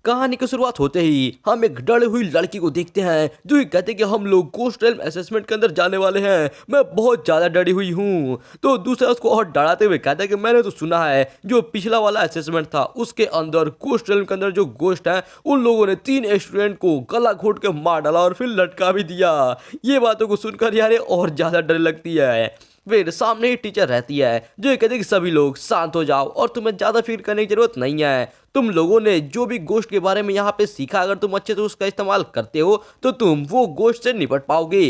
कहानी की शुरुआत होते ही हम एक डरी हुई लड़की को देखते हैं जो ये कहते हैं कि हम लोग गोस्ट रेल्म असेसमेंट के अंदर जाने वाले हैं। मैं बहुत ज़्यादा डरी हुई हूँ। तो दूसरा उसको और डराते हुए कहता है कि मैंने तो सुना है जो पिछला वाला असेसमेंट था उसके अंदर गोस्ट रेल्म के अंदर जो गोस्ट है उन लोगों ने 3 स्टूडेंट को गला घोट के मार डाला और फिर लटका भी दिया। ये बातों को सुनकर यार और ज़्यादा डर लगती है। फिर सामने ही टीचर रहती है जो ये कहती है कि सभी लोग शांत हो जाओ और तुम्हें ज़्यादा फिक्र करने की जरूरत नहीं है। तुम लोगों ने जो भी गोश्त के बारे में यहाँ पे सीखा, अगर तुम अच्छे से उसका इस्तेमाल करते हो तो तुम वो गोश्त से निपट पाओगे।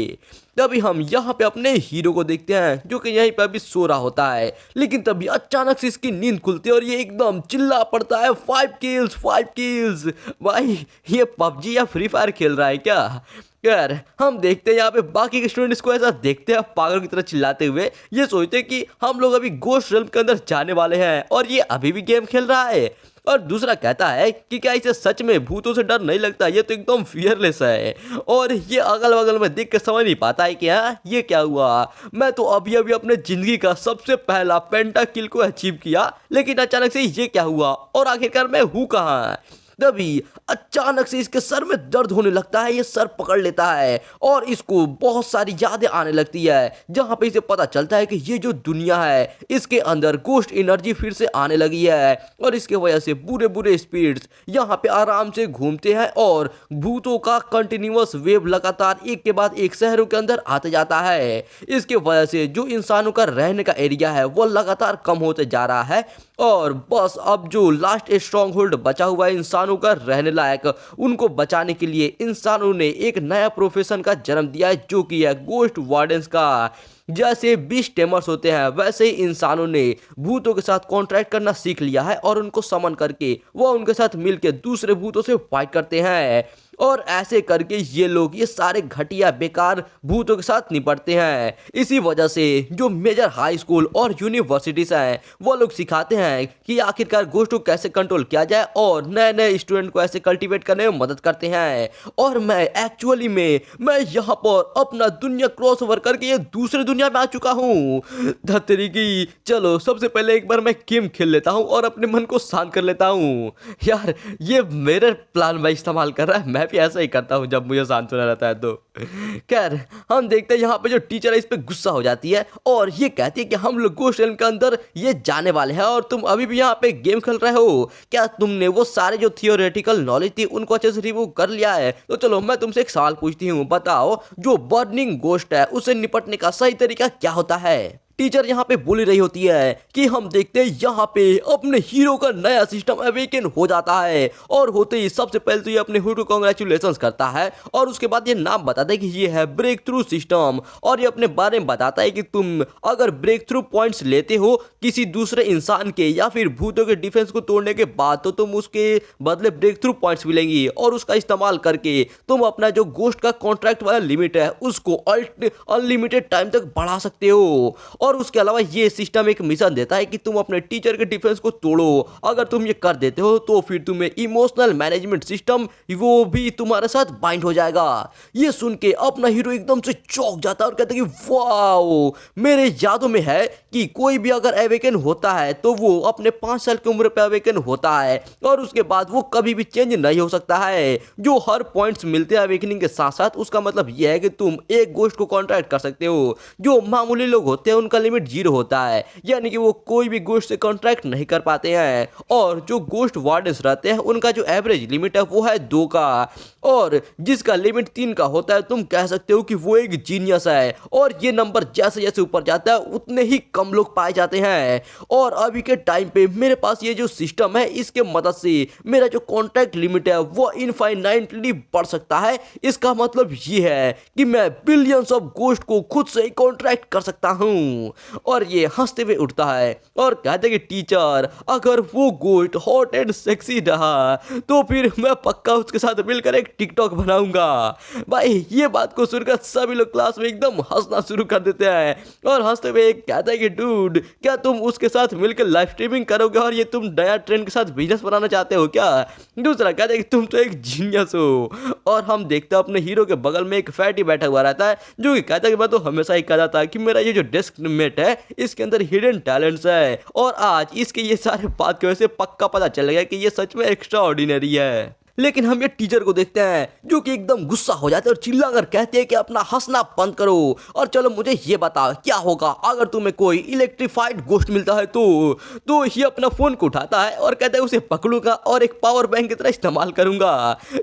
तभी हम यहाँ पे अपने हीरो को देखते हैं जो कि यहीं पे अभी सो रहा होता है, लेकिन तभी अचानक से इसकी नींद खुलती है और ये एकदम चिल्ला पड़ता है 5 किल्स 5 किल्स। भाई ये पबजी या फ्री फायर खेल रहा है क्या? यार हम देखते हैं यहाँ पे बाकी के स्टूडेंट्स को ऐसा देखते हैं पागल की तरह चिल्लाते हुए। ये सोचते हैं कि हम लोग अभी गोश्त रेल्म के अंदर जाने वाले हैं और ये अभी भी गेम खेल रहा है। और दूसरा कहता है कि क्या इसे सच में भूतों से डर नहीं लगता, ये तो एकदम फियरलेस है। और ये अगल बगल में देख के समझ नहीं पाता है कि हाँ ये क्या हुआ। मैं तो अभी अभी अपने जिंदगी का सबसे पहला पेंटा किल को अचीव किया, लेकिन अचानक से ये क्या हुआ और आखिरकार मैं हूँ कहाँ। तभी अचानक से इसके सर में दर्द होने लगता है, ये सर पकड़ लेता है और इसको बहुत सारी यादें आने लगती है, जहाँ पे इसे पता चलता है कि ये जो दुनिया है इसके अंदर गोश्त एनर्जी फिर से आने लगी है और इसके वजह से बुरे बुरे स्पिरिट्स यहाँ पे आराम से घूमते हैं और भूतों का कंटिन्यूअस वेव लगातार एक के बाद एक शहरों के अंदर आते जाता है। इसके वजह से जो इंसानों का रहने का एरिया है वो लगातार कम होते जा रहा है और बस अब जो लास्ट स्ट्रॉन्ग होल्ड बचा हुआ है इंसानों का रहने लायक, उनको बचाने के लिए इंसानों ने एक नया प्रोफेशन का जन्म दिया है जो कि है गोश्त वार्डन्स का। जैसे बीस्ट टेमर्स होते हैं वैसे ही इंसानों ने भूतों के साथ कॉन्ट्रैक्ट करना सीख लिया है और उनको समन करके वो उनके साथ मिलकर दूसरे भूतों से फाइट करते हैं और ऐसे करके ये लोग ये सारे घटिया बेकार भूतों के साथ निपटते हैं। इसी वजह से जो मेजर हाई स्कूल और यूनिवर्सिटीज हैं वो लोग सिखाते हैं कि आखिरकार गोश्त को कैसे कंट्रोल किया जाए और नए नए स्टूडेंट को ऐसे कल्टीवेट करने में मदद करते हैं। और मैं एक्चुअली में मैं यहाँ पर अपना दुनिया क्रॉस ओवर करके ये दूसरे दुनिया में आ चुका हूँ। धतरी की चलो सबसे पहले एक बार मैं गेम खेल लेता हूँ और अपने मन को शांत कर लेता हूँ। यार ये मेरे प्लान में इस्तेमाल कर रहा है, मैं भी ऐसा ही करता हूँ जब मुझे शांत होना रहता है तो। खैर हम देखते हैं यहाँ पे जो टीचर है इस पे गुस्सा हो जाती है और ये कहती है कि हम लोग गोश्त रेल्म के अंदर ये जाने वाले हैं और तुम अभी भी यहाँ पे गेम खेल रहे हो। क्या तुमने वो सारे जो थियोरेटिकल नॉलेज थी उनको अच्छे से रिमूव कर लिया है? तो चलो मैं तुमसे एक सवाल पूछती हूँ, बताओ जो बर्निंग गोश्त है उससे निपटने का सही तरीका क्या होता है? टीचर यहाँ पे बोल रही होती है कि हम देखते हैं यहाँ पे अपने हीरो का नया सिस्टम अवेकन हो जाता है और होते ही सबसे पहले तो ये अपने हीरो को कांग्रेचुलेशंस करता है और उसके बाद ये नाम बताता है कि ये है ब्रेक थ्रू सिस्टम और ये अपने बारे में बताता है कि तुम अगर ब्रेक थ्रू पॉइंट्स लेते हो किसी दूसरे इंसान के या फिर भूतों के डिफेंस को तोड़ने के बाद तो तुम उसके बदले ब्रेक थ्रू पॉइंट्स मिलेंगी और उसका इस्तेमाल करके तुम अपना जो गोश्त का कॉन्ट्रैक्ट वाला लिमिट है उसको अनलिमिटेड टाइम तक बढ़ा सकते हो। और उसके अलावा ये सिस्टम एक मिशन देता है कि तुम अपने टीचर के डिफेंस को तोड़ो। अगर तुम ये कर देते हो तो फिर तुम्हें इमोशनल मैनेजमेंट सिस्टम वो भी तुम्हारे साथ बाइंड हो जाएगा। ये सुन के अपना हीरो एकदम से चौंक जाता है और कहता है कि वाओ, मेरे यादों में है कि कोई भी अगर अवेकन होता है तो वो अपने 5 साल की उम्र पे अवेकन होता है और उसके बाद वो कभी भी चेंज नहीं हो सकता है। जो हर पॉइंट्स मिलते हैं अवेकनिंग के साथ साथ उसका मतलब यह है कि तुम एक गोश्त को कॉन्ट्रैक्ट कर सकते हो। जो मामूली लोग होते हैं उनका लिमिट 0 होता है, यानी कि वो कोई भी गोश्त से कॉन्ट्रैक्ट नहीं कर पाते हैं। और जो गोश्त वार्डन्स रहते हैं उनका जो एवरेज लिमिट है वो है 2 का और जिसका लिमिट 3 का होता है तुम कह सकते हो कि वो एक जीनियस है। और ये नंबर जैसे जैसे ऊपर जाता है उतने ही कम लोग पाए जाते हैं। और अभी के टाइम पे मेरे पास ये जो सिस्टम है इसके मदद से मेरा जो कॉन्ट्रैक्ट लिमिट है वो इनफाइनाइटली बढ़ सकता है। इसका मतलब ये है कि मैं बिलियंस ऑफ गोश्त को खुद से ही कॉन्ट्रैक्ट कर सकता हूँ। और ये हंसते हुए उठता है और कहते कि टीचर अगर वो गोश्त हॉट एंड सेक्सी रहा तो फिर मैं पक्का उसके साथ मिलकर एक टिकटॉक बनाऊंगा। भाई ये बात को सुनकर सभी लोग क्लास में एकदम हंसना शुरू कर देते हैं और हंसते हुए कहता है कि डूड क्या तुम उसके साथ मिलकर लाइव स्ट्रीमिंग करोगे और ये तुम नया ट्रेंड के साथ बिजनेस बनाना चाहते हो क्या? दूसरा कहता है कि तुम तो एक जीनियस हो। और हम देखते हैं अपने हीरो के बगल में एक फैटी बैठा हुआ रहता है जो कि कहता है कि मैं तो हमेशा ही कहता था कि मेरा ये जो डेस्क मेट है इसके अंदर हिडन टैलेंट्स है और आज इसके ये सारे बात की वजह से पक्का पता चल गया कि ये सच में एक्स्ट्रा ऑर्डिनरी है। लेकिन हम ये टीचर को देखते हैं जो कि एकदम गुस्सा हो जाते हैं और चिल्लाकर कहते हैं कि अपना हंसना बंद करो और चलो मुझे ये बता क्या होगा अगर तुम्हें कोई इलेक्ट्रीफाइड गोश्त मिलता है तो ये अपना फोन को उठाता है और कहता है उसे पकड़ूंगा और एक पावर बैंक की तरह इस्तेमाल करूंगा।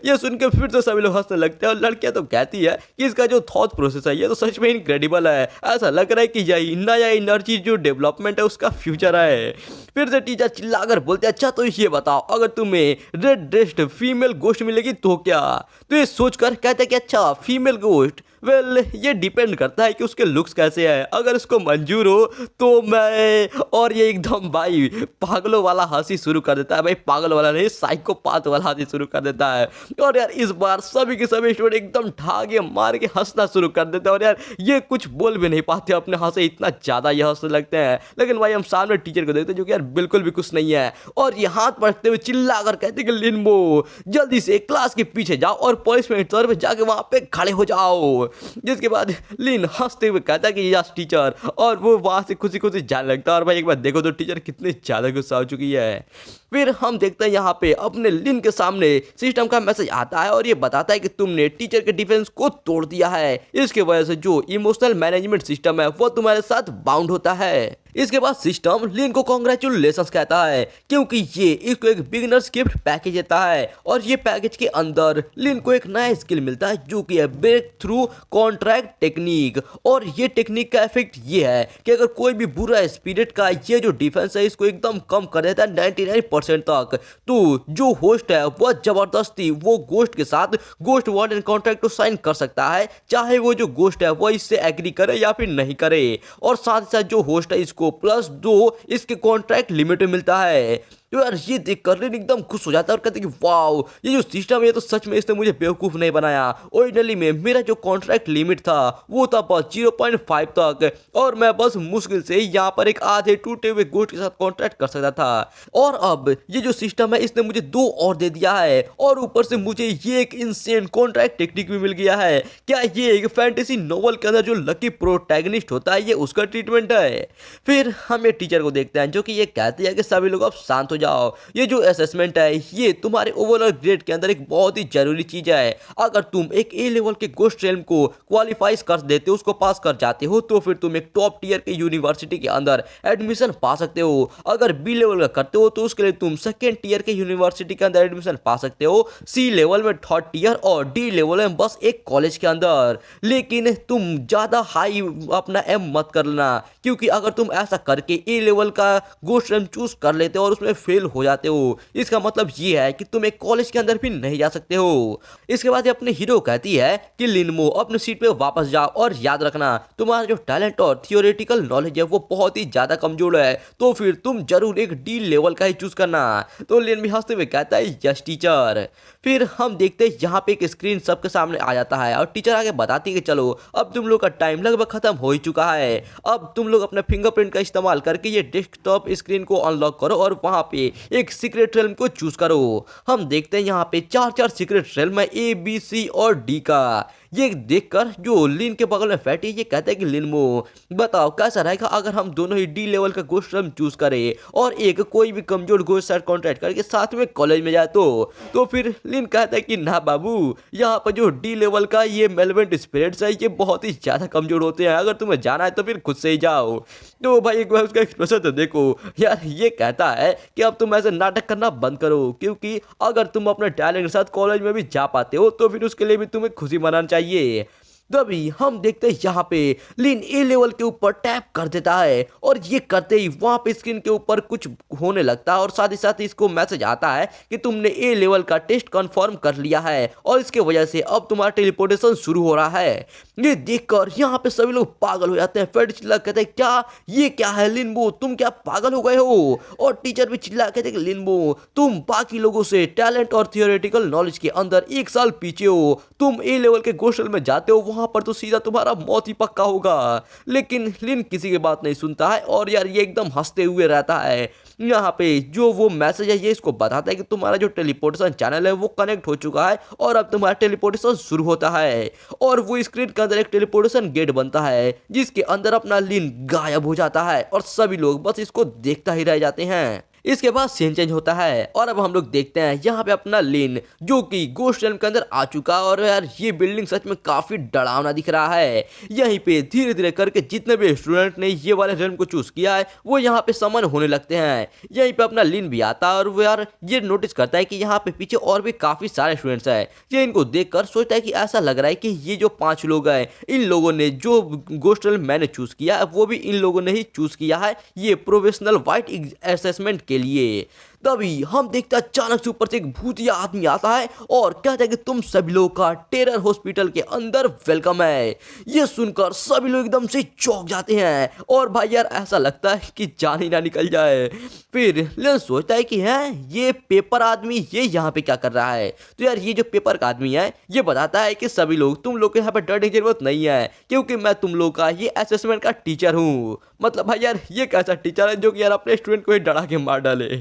ये सुन के फिर से सभी लोग हंसने लगते हैं और लड़कियां तो कहती है कि इसका जो थॉट प्रोसेस है ये तो सच में इनक्रेडिबल है, ऐसा लग रहा है कि यही नया एनर्जी जो डेवलपमेंट है उसका फ्यूचर है। फिर से टीचर चिल्लाकर बोलते हैं अच्छा तो ये बताओ अगर तुम्हें रेड ड्रेस्ड फीमेल गोश्त मिलेगी तो क्या। तो ये सोचकर कहते हैं कि अच्छा फीमेल गोश्त, वेल ये डिपेंड करता है कि उसके लुक्स कैसे हैं, अगर उसको मंजूर हो तो मैं। और ये एकदम भाई पागलों वाला हंसी शुरू कर देता है, भाई पागल वाला नहीं साइकोपाथ वाला हंसी शुरू कर देता है। और यार इस बार सभी के सभी स्टूडेंट एकदम ठागे मार के हंसना शुरू कर देते हैं और यार ये कुछ बोल भी नहीं पाते अपने हंसे, इतना ज़्यादा ये हंसने लगते हैं। लेकिन भाई हम सामने टीचर को देखते हैं जो कि यार बिल्कुल भी कुछ नहीं है और ये हाथ पटकते हुए चिल्ला कर कहते हैं कि लिनबो जल्दी से क्लास के पीछे जाओ और पनिशमेंट सर पे जाके वहाँ पे खड़े हो जाओ। जिसके बाद लिन हंसते हुए कहता है कि यस टीचर और वो वहां से खुशी खुशी जाने लगता है। और भाई एक बार देखो तो टीचर कितनी ज्यादा गुस्सा हो चुकी है। फिर हम देखते हैं यहाँ पे अपने लिन के सामने सिस्टम का मैसेज आता है और ये बताता है कि तुमने टीचर के डिफेंस को तोड़ दिया है, इसके वजह से जो इमोशनल मैनेजमेंट सिस्टम है वो तुम्हारे साथ बाउंड होता है। इसके बाद सिस्टम लिन को कॉन्ग्रेचुलेशंस कहता है क्योंकि ये इसको एक बिगिनर्स गिफ्ट पैकेज देता है और ये पैकेज के अंदर लिन को एक नया स्किल मिलता है जो कि है ब्रेक थ्रू कॉन्ट्रैक्ट टेक्निक। और ये टेक्निक का इफेक्ट ये है कि अगर कोई भी बुरा स्पिरिट का ये जो डिफेंस है इसको एकदम कम कर देता है 99% तक, तो जो होस्ट है वह जबरदस्ती वो गोस्ट के साथ गोस्ट वार्डन कॉन्ट्रैक्ट को साइन कर सकता है, चाहे वो जो गोस्ट है वो इससे एग्री करे या फिर नहीं करे। और साथ ही साथ जो होस्ट है इसको +2 इसके कॉन्ट्रैक्ट लिमिट में मिलता है। तो यार ये देखकर लिन एकदम खुश हो जाता है और कहते हैं कि वाओ ये जो सिस्टम है ये तो सच में इसने मुझे बेवकूफ़ नहीं बनाया। ओरिजिनली में मेरा जो कॉन्ट्रैक्ट लिमिट था वो था बस 0.5 तक और मैं बस मुश्किल से यहाँ पर एक आधे टूटे हुए गोश्त के साथ कॉन्ट्रैक्ट कर सकता था, और अब ये जो सिस्टम है इसने मुझे 2 और दे दिया है और ऊपर से मुझे ये एक इंसेन कॉन्ट्रैक्ट टेक्निक भी मिल गया है। क्या ये एक फैंटेसी नॉवल के अंदर जो लकी प्रोटैगनिस्ट होता है ये उसका ट्रीटमेंट है। फिर हम एक टीचर को देखते हैं जो कि ये कहती है कि सभी लोग अब शांत हो जाओ, ये जो असेसमेंट है ये तुम्हारे ओवरऑल ग्रेड के अंदर एक बहुत ही जरूरी चीज है। अगर तुम एक ए लेवल के गोस्ट रेल्म को क्वालिफाई कर देते हो, उसको पास कर जाते हो, तो फिर तुम एक टॉप टीयर के यूनिवर्सिटी के अंदर एडमिशन पा सकते हो। अगर बी लेवल का करते हो तो उसके लिए तुम सेकेंड टीयर के यूनिवर्सिटी के अंदर एडमिशन पा सकते हो, सी लेवल में थर्ड टीयर और डी लेवल में बस एक कॉलेज के अंदर। लेकिन तुम ज्यादा हाई अपना एम मत कर लेना, क्योंकि अगर तुम ऐसा करके ए लेवल का गोस्ट रेल्म चूज कर लेते हो और उसमें फेल हो जाते हो, इसका मतलब ये है कि तुम एक कॉलेज के अंदर भी नहीं जा सकते हो। इसके बाद अपने हीरो कहती है कि लिनमो अपने सीट पे वापस जाओ और याद रखना तुम्हारा जो टैलेंट और थियोरेटिकल नॉलेज है वो बहुत ही ज्यादा कमजोर है, तो फिर तुम जरूर एक डी लेवल का ही चूज करना। तो लिन भी हंसते हुए कहता है यस टीचर। फिर हम देखते हैं यहाँ पे एक स्क्रीन सबके सामने आ जाता है और टीचर आगे बताती है कि चलो अब तुम लोग का टाइम लगभग खत्म हो ही चुका है, अब तुम लोग अपने फिंगरप्रिंट का इस्तेमाल करके ये डेस्कटॉप स्क्रीन को अनलॉक करो और वहां पे एक सीक्रेट रेल्म को चूज करो। हम देखते हैं यहाँ पे 4 सीक्रेट रेल्म है, A B C और D का। ये देखकर जो लिन के बगल में बैठी ये कहता है कि लिनमो बताओ कैसा रहेगा अगर हम दोनों ही डी लेवल का गोस्ट रेल्म चूज करें और एक कोई भी कमजोर गोस्ट साथ कॉन्ट्रैक्ट करके साथ में कॉलेज में जाए तो फिर लिन कहता है कि ना बाबू, यहाँ पर जो डी लेवल का ये मेलेवेंट स्पिरिट्स है ये बहुत ही ज्यादा कमजोर होते हैं, अगर तुम्हें जाना है तो फिर खुद से ही जाओ। तो भाई एक बार उसका एक्सप्रेशन तो देखो यार, ये कहता है कि अब तुम ऐसे नाटक करना बंद करो, क्योंकि अगर तुम अपने टैलेंट के साथ कॉलेज में भी जा पाते हो तो फिर उसके लिए भी तुम्हें खुशी मनाना चाहिए। तभी हम देखते हैं यहाँ पे लिन ए लेवल के ऊपर टैप कर देता है और ये करते ही वहां पे स्क्रीन के ऊपर कुछ होने लगता है और साथ ही साथ इसको मैसेज आता है कि तुमने ए लेवल का टेस्ट कंफर्म कर लिया है और इसके वजह से अब तुम्हारा टेलीपोर्टेशन शुरू हो रहा है। ये देखकर यहाँ पे सभी लोग पागल हो जाते हैं। फ्रेड चिल्ला कहते हैं क्या ये क्या है लिनबो, तुम क्या पागल हो गए हो? और टीचर भी चिल्ला कहते हैं कि लिनबो तुम बाकी लोगों से टैलेंट और थियोरेटिकल नॉलेज के अंदर 1 साल पीछे हो, तुम ए लेवल के गोस्टल में जाते हो वहां पर तो सीधा तुम्हारा मौत ही पक्का होगा। लेकिन लिन किसी की बात नहीं सुनता है और यार ये एकदम हंसते हुए रहता है। यहाँ पे जो वो मैसेज है ये इसको बताता है कि तुम्हारा जो टेलीपोर्टेशन चैनल है वो कनेक्ट हो चुका है और अब तुम्हारा टेलीपोर्टेशन शुरू होता है। और वो स्क्रीन के अंदर एक टेलीपोर्टेशन गेट बनता है जिसके अंदर अपना लिन गायब हो जाता है और सभी लोग बस इसको देखता ही रह जाते हैं। इसके बाद सीन चेंज होता है और अब हम लोग देखते हैं यहाँ पे अपना लिन जो कि गोस्ट realm के अंदर आ चुका है। और यार ये बिल्डिंग सच में काफी डरावना दिख रहा है। यहीं पे धीरे धीरे करके जितने भी स्टूडेंट ने ये वाले realm को चूज किया है वो यहाँ पे समन होने लगते हैं। यहीं पे अपना लिन भी आता है और वो यार ये नोटिस करता है कि यहाँ पे पीछे और भी काफी सारे स्टूडेंट्स हैं। ये इनको देखकर सोचता है कि ऐसा लग रहा है कि ये जो 5 लोग हैं इन लोगों ने जो गोस्ट realm मैंने चूज किया है वो भी इन लोगों ने ही चूज किया है ये प्रोफेशनल वाइट असेसमेंट के लिए। तभी हम देखते हैं अचानक से ऊपर से एक भूतिया आदमी आता है और कहता है कि तुम सभी लोगों का टेरर हॉस्पिटल के अंदर वेलकम है। ये सुनकर सभी लोग एकदम से चौंक जाते हैं और भाई यार ऐसा लगता है कि जान ही ना निकल जाए। फिर लेन सोचता है कि है ये पेपर आदमी ये यहाँ पे क्या कर रहा है। तो यार ये जो पेपर का आदमी है ये बताता है कि सभी लोग तुम लोग को यहाँ पे डरने की जरूरत नहीं है क्योंकि मैं तुम लोग का ये असेसमेंट का टीचर हूँ। मतलब भाई यार ये कैसा टीचर है जो कि यार अपने स्टूडेंट को ही डरा के मार डाले।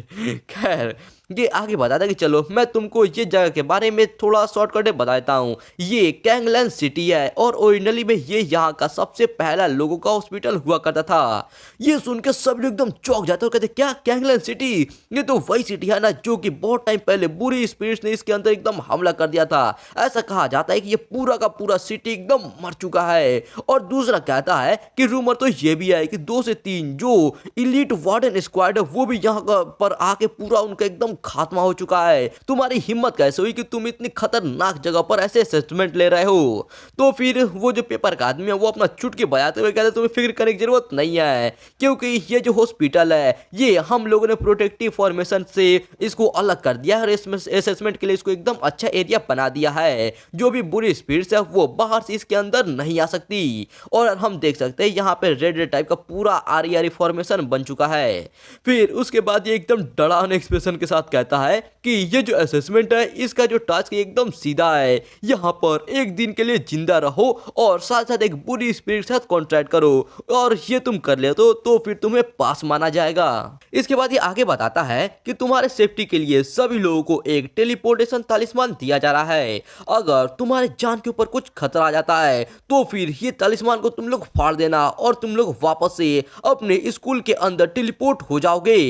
खैर ये आगे बताता कि चलो मैं तुमको ये जगह के बारे में थोड़ा शॉर्टकट में बता देता हूँ। ये कैंगलैंड सिटी है और ओरिजिनली में ये यहाँ का सबसे पहला लोगों का हॉस्पिटल हुआ करता था। ये सुन के सब लोग एकदम चौंक जाते और कहते क्या कैंगलैंड सिटी, ये तो वही सिटी है ना जो कि बहुत टाइम पहले बुरी स्पिरिट्स ने इसके अंदर एकदम हमला कर दिया था। ऐसा कहा जाता है कि ये पूरा का पूरा सिटी एकदम मर चुका है। और दूसरा कहता है कि रूमर तो ये भी है कि 2 से 3 जो इलीट वार्डन स्क्वाड है वो भी यहाँ पर आके पूरा उनका एकदम खात्मा हो चुका है। तुम्हारी हिम्मत कैसे हुई कि तुम इतनी खतरनाक जगह पर ऐसे असेसमेंट ले रहे हो। तो फिर वो जो पेपर का आदमी है वो अपना चुटकी बजाते हुए कहते तुम्हें फिक्र करने की जरूरत नहीं है क्योंकि ये जो हॉस्पिटल है ये हम लोगों ने प्रोटेक्टिव फॉर्मेशन से इसको अलग कर दिया है। असेसमेंट के लिए इसको एकदम अच्छा एरिया बना दिया है। जो भी बुरी स्पिरिट्स है वो बाहर से इसके अंदर नहीं आ सकती। और हम देख सकते हैं यहाँ पे रेड रेड टाइप का पूरा आरी फॉर्मेशन बन चुका है। फिर उसके बाद ये एकदम डरावने एक्सप्रेशन के साथ कहता है कि ये जो असेसमेंट है इसका जो टास्क एकदम सीधा है। यहाँ पर एक दिन के लिए जिंदा रहो और साथ साथ एक बुरी स्पिरिट के साथ कॉन्ट्रैक्ट करो और ये तुम कर ले तो फिर तुम्हें पास माना जाएगा। इसके बाद ये आगे बताता है कि तुम्हारे सेफ्टी के लिए सभी लोगों को एक टेलीपोर्टेशन तालिस्मान दिया जा रहा है। अगर तुम्हारे जान के ऊपर कुछ खतरा आ जाता है तो फिर ये तालिस्मान को तुम लोग फाड़ देना और तुम लोग वापस से अपने स्कूल के अंदर टेलीपोर्ट हो जाओगे।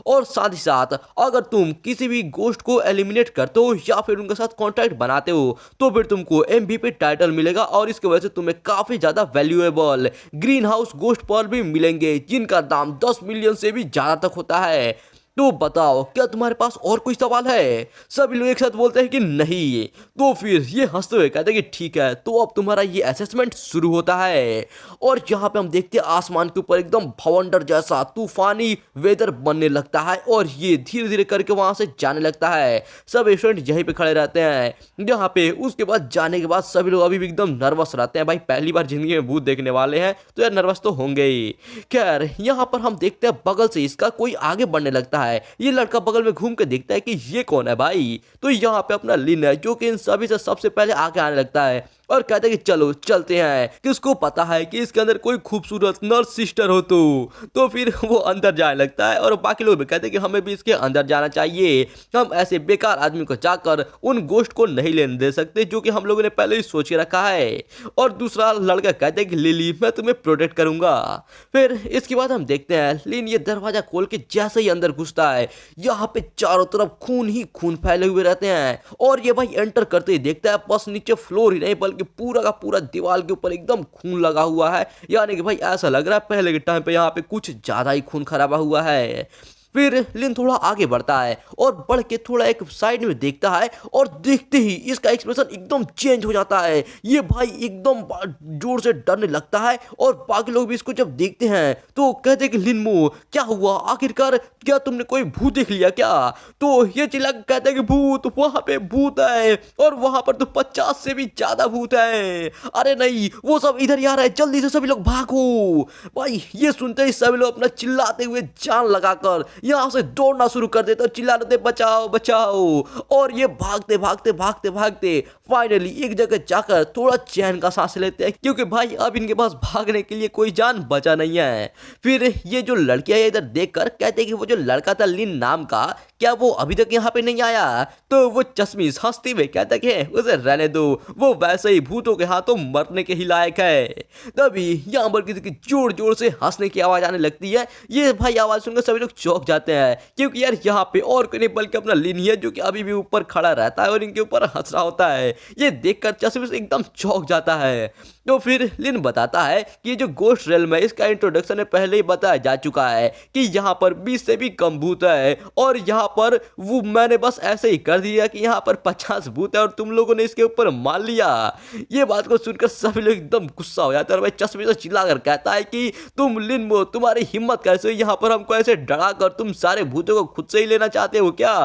और साथ ही साथ अगर तुम किसी भी गोस्ट को एलिमिनेट करते हो या फिर उनके साथ कॉन्टैक्ट बनाते हो तो फिर तुमको MVP टाइटल मिलेगा और इसकी वजह से तुम्हें काफी ज्यादा valuable green house ghost pearl भी मिलेंगे जिनका दाम 10 मिलियन से भी ज्यादा तक होता है। तो बताओ क्या तुम्हारे पास और कोई सवाल है। सभी लोग एक साथ बोलते हैं कि नहीं। तो फिर ये हंसते हुए कहते हैं कि ठीक है तो अब तुम्हारा ये असेसमेंट शुरू होता है। और यहाँ पे हम देखते हैं आसमान के ऊपर एकदम भवंडर जैसा तूफानी वेदर बनने लगता है और ये धीरे धीरे करके वहां से जाने लगता है। सब स्टूडेंट यहीं पे खड़े रहते हैं यहाँ पे। उसके बाद जाने के बाद सभी लोग अभी भी एकदम नर्वस रहते हैं। भाई पहली बार जिंदगी में भूत देखने वाले हैं तो यार नर्वस तो होंगे ही। खैर यहाँ पर हम देखते हैं बगल से इसका कोई आगे बढ़ने लगता है। ये लड़का बगल में घूम के देखता है कि ये कौन है भाई। तो यहाँ पे अपना लिन है जो कि इन सभी से सबसे पहले आगे आने लगता है और कहते हैं कि चलो चलते हैं। किसको पता है कि इसके अंदर कोई खूबसूरत नर्स सिस्टर हो। तो फिर वो अंदर जाने लगता है और बाकी लोग भी कहते हैं कि हमें भी इसके अंदर जाना चाहिए। हम ऐसे बेकार आदमी को जाकर उन गोश्त को नहीं लेने दे सकते जो कि हम लोगों ने पहले ही सोच के रखा है। और दूसरा लड़का कहते हैं कि लिली मैं तुम्हें प्रोटेक्ट करूंगा। फिर इसके बाद हम देखते हैं लिन ये दरवाजा खोल के जैसे ही अंदर घुसता है यहाँ पे चारों तरफ खून ही खून फैले हुए रहते हैं। और ये भाई एंटर करते ही देखता है बस नीचे फ्लोर ही नहीं बल्कि पूरा का पूरा दीवार के ऊपर एकदम खून लगा हुआ है। यानी कि भाई ऐसा लग रहा है पहले के टाइम पे यहाँ पे कुछ ज्यादा ही खून खराबा हुआ है। फिर लिन थोड़ा आगे बढ़ता है और बढ़ के थोड़ा एक साइड में देखता है और देखते ही इसका एक्सप्रेशन एकदम चेंज हो जाता है। ये भाई एकदम जोर से डरने लगता है और बाकी लोग भी इसको जब देखते हैं तो कहते हैं कि लिनमो क्या हुआ, आखिरकार क्या तुमने कोई भूत देख लिया क्या। तो ये चिल्ला कहते हैं कि भूत, वहां पे भूत है और वहां पर तो 50 से भी ज्यादा भूत है। अरे नहीं वो सब इधर ही आ रहा है, जल्दी से सभी लोग भागो। भाई ये सुनते ही सभी लोग अपना चिल्लाते हुए जान लगाकर यहाँ से दौड़ना शुरू कर देते और चिल्ला देते बचाओ बचाओ। और ये भागते भागते भागते भागते फाइनली एक जगह जाकर थोड़ा चैन का सांस लेते हैं क्योंकि भाई अब इनके पास भागने के लिए कोई जान बचा नहीं है। फिर ये जो लड़कियां इधर देखकर कहते हैं कि वो जो लड़का था लिन नाम का क्या वो अभी तक यहाँ पे नहीं आया? तो वो चश्मिश हंसते हुए कहता कि उसे रहने दो, वो वैसे ही भूतों के हाथों मरने के ही लायक है। तभी यहाँ पर किसी की जोर जोर से हंसने की आवाज आने लगती है। ये भाई आवाज सुनकर सभी लोग चौंक जाते हैं, क्योंकि यार यहाँ पे और कोई नहीं बल्कि अपना लिन ही है, जो कि अभी भी ऊपर खड़ा रहता है और इनके ऊपर हंस रहा होता है। ये देखकर चश्मिश एकदम चौंक जाता है। तो फिर लिन बताता है कि जो गोस्ट रेल्म है इसका इंट्रोडक्शन में पहले ही बताया जा चुका है कि यहाँ पर 20 से भी कम भूत है, और यहाँ पर वो मैंने बस ऐसे ही कर दिया कि यहाँ पर 50 भूत है और तुम लोगों ने इसके ऊपर मान लिया। ये बात को सुनकर सभी लोग एकदम गुस्सा हो जाते हैं, और भाई चश्मे से चिल्लाकर कहता है कि तुम लिन, तुम्हारी हिम्मत कैसे हुई यहाँ पर हमको ऐसे डरा कर तुम सारे भूतों को खुद से ही लेना चाहते हो क्या?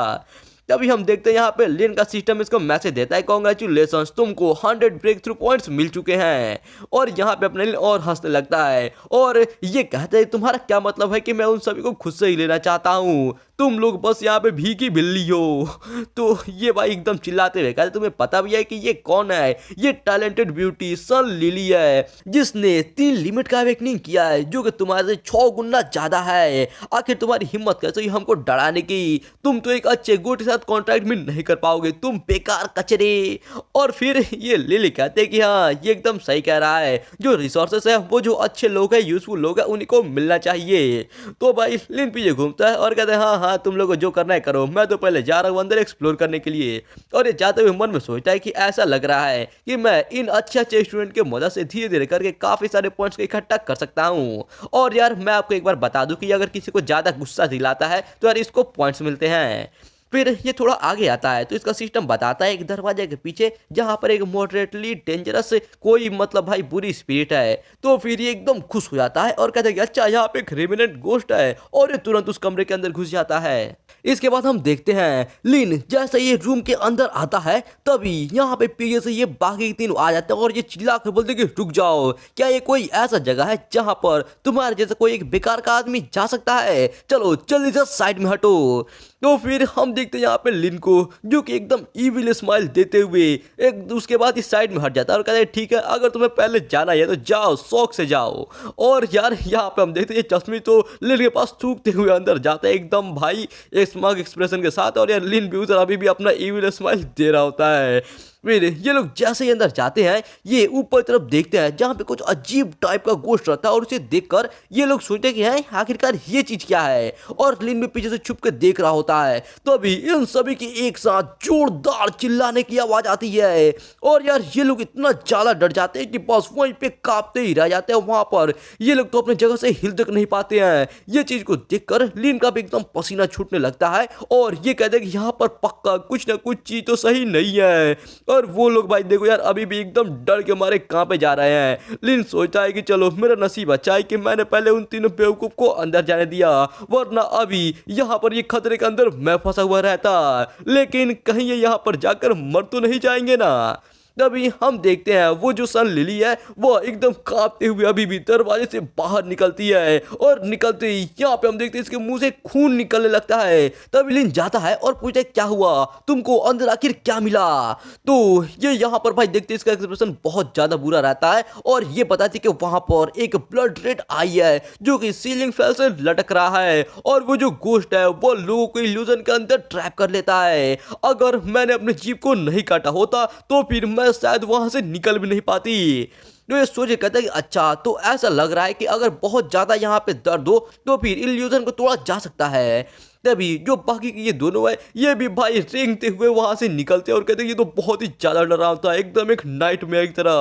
तभी हम देखते हैं यहाँ पे लिन का सिस्टम इसको मैसेज देता है, कॉन्ग्रेचुलेशंस, तुमको 100 ब्रेक थ्रू पॉइंट्स मिल चुके हैं। और यहाँ पे अपने लिन और हंसने लगता है और ये कहता है तुम्हारा क्या मतलब है कि मैं उन सभी को खुद से ही लेना चाहता हूँ, तुम लोग बस यहाँ पे भीगी बिल्ली हो। तो ये भाई एकदम चिल्लाते हुए कहते तुम्हें पता भी है कि ये कौन है? ये टैलेंटेड ब्यूटी सन लिली है, जिसने 3 लिमिट का अवेकनिंग किया है, जो कि तुम्हारे 6 गुना ज्यादा है। आखिर तुम्हारी हिम्मत कैसे हुई हमको डराने की? तुम तो एक अच्छे गोट के साथ कॉन्ट्रैक्ट भी नहीं कर पाओगे, तुम बेकार कचरे। और फिर ये लिली कहते हैं कि हाँ ये एकदम सही कह रहा है, जो रिसोर्सेस है वो जो अच्छे लोग हैं, यूजफुल लोग हैं, उन्हीं को मिलना चाहिए। तो भाई लिन पीछे घूमता है और कहते हैं हाँ हाँ तुम लोगों को जो करना है करो, मैं तो पहले जा रहा हूँ अंदर एक्सप्लोर करने के लिए। और ये जाते हुए मन में सोचता है कि ऐसा लग रहा है कि मैं इन अच्छे स्टूडेंट के मदद से धीरे धीरे करके काफी सारे पॉइंट्स को इकट्ठा कर सकता हूँ। और यार मैं आपको एक बार बता दूं कि अगर किसी को ज्यादा गुस्सा दिलाता है तो यार इसको पॉइंट्स मिलते हैं। फिर ये थोड़ा आगे आता है तो इसका सिस्टम बताता है एक दरवाजे के पीछे जहां पर एक मॉडरेटली डेंजरस कोई मतलब भाई बुरी स्पिरिट है। तो फिर ये एकदम खुश हो जाता है और कहता है कि अच्छा यहाँ पे एक रेमिनेंट गोस्ट है, और ये तुरंत उस कमरे के अंदर घुस जाता है। इसके बाद हम देखते हैं लिन जैसे ये रूम के अंदर आता है तभी यहाँ पे पीछे से ये बाकी 3 आ जाते हैं और ये चिल्ला कर बोलते कि रुक जाओ, क्या ये कोई ऐसा जगह है जहां पर तुम्हारे जैसा कोई एक बेकार का आदमी जा सकता है? चलो जल्दी से साइड में हटो। तो फिर हम देखते हैं यहाँ पे लिन को, जो कि एकदम इविल स्माइल देते हुए एक उसके बाद इस साइड में हट जाता है और कहता है ठीक है अगर तुम्हें पहले जाना है तो जाओ, शौक से जाओ। और यार यहाँ पे हम देखते हैं चश्मी तो लिन के पास थूकते हुए अंदर जाता है एकदम भाई एक स्मार्ट एक्सप्रेशन के साथ, और यार लिन भी उधर अभी भी अपना इविल स्माइल दे रहा होता है। फिर ये लोग जैसे ही अंदर जाते हैं ये ऊपर तरफ देखते हैं जहाँ पे कुछ अजीब टाइप का गोश्त रहता है, और उसे देखकर ये लोग सोचते हैं कि है आखिरकार ये चीज क्या है, और लिन भी पीछे से छुप के देख रहा होता है। तभी इन सभी की एक साथ जोरदार चिल्लाने की आवाज आती है, और यार ये लोग इतना ज्यादा डर जाते हैं कि बस वहीं पे कांपते ही रह जाते हैं। वहां पर ये लोग तो अपनी जगह से हिल तक नहीं पाते हैं। ये चीज को देखकर लिन का भी एकदम पसीना छूटने लगता है और ये कहते हैं कि यहाँ पर पक्का कुछ ना कुछ चीज तो सही नहीं है। और वो लोग भाई देखो यार अभी भी एकदम डर के मारे कांपे जा रहे हैं। लिन सोचता है कि चलो मेरा नसीब अच्छा है कि मैंने पहले उन तीनों बेवकूफ को अंदर जाने दिया, वरना अभी यहाँ पर ये खतरे के अंदर मैं फंसा हुआ रहता। लेकिन कहीं ये यहाँ पर जाकर मर तो नहीं जाएंगे ना? तभी हम देखते हैं वो जो सन लिली है वो एकदम कांपते हुए अभी भी दरवाजे से बाहर निकलती है, और निकलते ही यहाँ पे हम देखते हैं इसके मुंह से खून निकलने लगता है। तभी लिन जाता है और पूछता है क्या हुआ, तुमको अंदर आखिर क्या मिला? तो ये यहाँ पर भाई देखते हैं इसका एक्सप्रेशन बहुत ज्यादा बुरा रहता है, और ये बताती है कि वहां पर एक ब्लड रेड आई है जो कि सीलिंग फैन से लटक रहा है, और वो जो गोश्त है वो लोगों को इल्यूजन के अंदर ट्रैप कर लेता है। अगर मैंने अपने जीभ को नहीं काटा होता तो फिर मैं शायद वहां से निकल भी नहीं पाती। तो ये सोच के कहता है कि अच्छा तो ऐसा लग रहा है कि अगर बहुत ज्यादा यहाँ पे दर्द हो तो फिर इल्यूजन को तोड़ा जा सकता है। तभी जो बाकी के ये दोनों है ये भी भाई रेंगते हुए वहां से निकलते हैं और कहते हैं ये तो बहुत ही ज्यादा डरावना है, एकदम एक नाइटमेयर की तरह।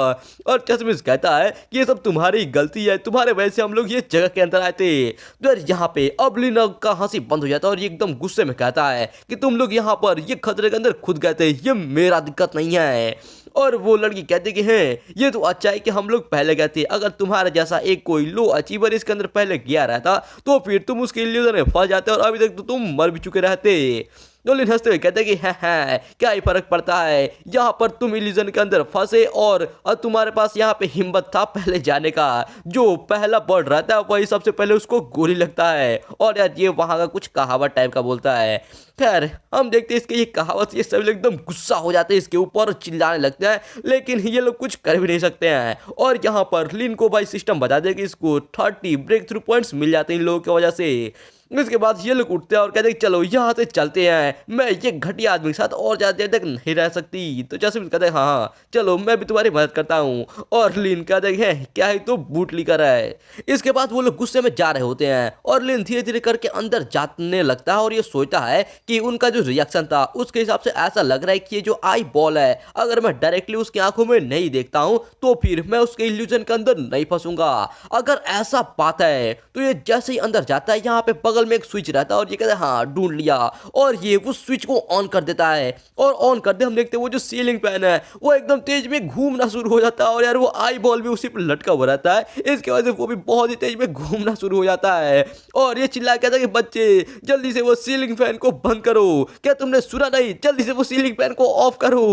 और चश्मिश कहता है कि ये सब तुम्हारी गलती है, तुम्हारे वजह से हम लोग ये जगह के अंदर आए थे। तो यार यहाँ पे अब लिन का हंसी बंद हो जाता है और ये एकदम गुस्से में कहता है कि तुम लोग यहाँ पर ये खतरे के अंदर खुद गए थे, ये मेरा दिक्कत नहीं है। और वो लड़की कहती कि हैं ये तो अच्छा है कि हम लोग पहले गए थे, अगर तुम्हारे जैसा एक कोई लो अचीवर इसके अंदर पहले गया रहता तो फिर तुम उसके इल्यूजन में फंस जाते और अभी तक तो तुम मर भी चुके रहते। तो लिन हंसते हुए कहते हैं कि है क्या ही फर्क पड़ता है, यहाँ पर तुम इल्यूजन के अंदर फंसे और तुम्हारे पास यहाँ पे हिम्मत था पहले जाने का। जो पहला बर्ड रहता है वही सबसे पहले उसको गोली लगता है, और यार ये वहाँ का कुछ कहावत टाइप का बोलता है। खैर हम देखते हैं इसके ये कहावत ये सभी लोग एकदम गुस्सा हो जाते हैं इसके ऊपर, चिल्लाने लगते हैं, लेकिन ये लोग कुछ कर भी नहीं सकते हैं। और यहाँ पर लिन को भाई सिस्टम बता दे कि इसको 30 ब्रेक थ्रू पॉइंट्स मिल जाते हैं इन लोगों की वजह से। इसके बाद ये लोग उठते हैं और कहते हैं कि चलो यहाँ से चलते हैं, मैं ये घटिया आदमी के साथ और ज़्यादा देर तक नहीं रह सकती। तो जैसे कहते हैं हाँ हाँ चलो मैं भी तुम्हारी मदद करता हूँ। और लिन कहते हैं क्या है तो बूट लेकर है। इसके बाद वो लोग गुस्से में जा रहे होते हैं और लिन धीरे धीरे करके अंदर जाने लगता है और ये सोचता है कि उनका जो रिएक्शन था उसके हिसाब से ऐसा लग रहा है कि ये जो आई बॉल है अगर मैं डायरेक्टली उसकी आंखों में नहीं देखता हूँ तो फिर मैं उसके इल्यूजन के अंदर नहीं फंसूंगा। अगर ऐसा बात है तो ये जैसे ही अंदर जाता है यहाँ पे बगल में एक स्विच रहता है और ये कहता है हाँ ढूंढ लिया, और ये उस स्विच को ऑन कर देता है। और ऑन करते हम देखते हैं वो जो सीलिंग फैन है वो एकदम तेज में घूमना शुरू हो जाता है और यार वो आई बॉल भी उसी पर लटका हुआ रहता है, इसके वजह से वो भी बहुत ही तेज में घूमना शुरू हो जाता है। और ये चिल्ला कहता है कि बच्चे जल्दी से वो सीलिंग फैन को बंद करो, क्या तुमने सुना नहीं, जल्दी से वो सीलिंग फैन को ऑफ करो।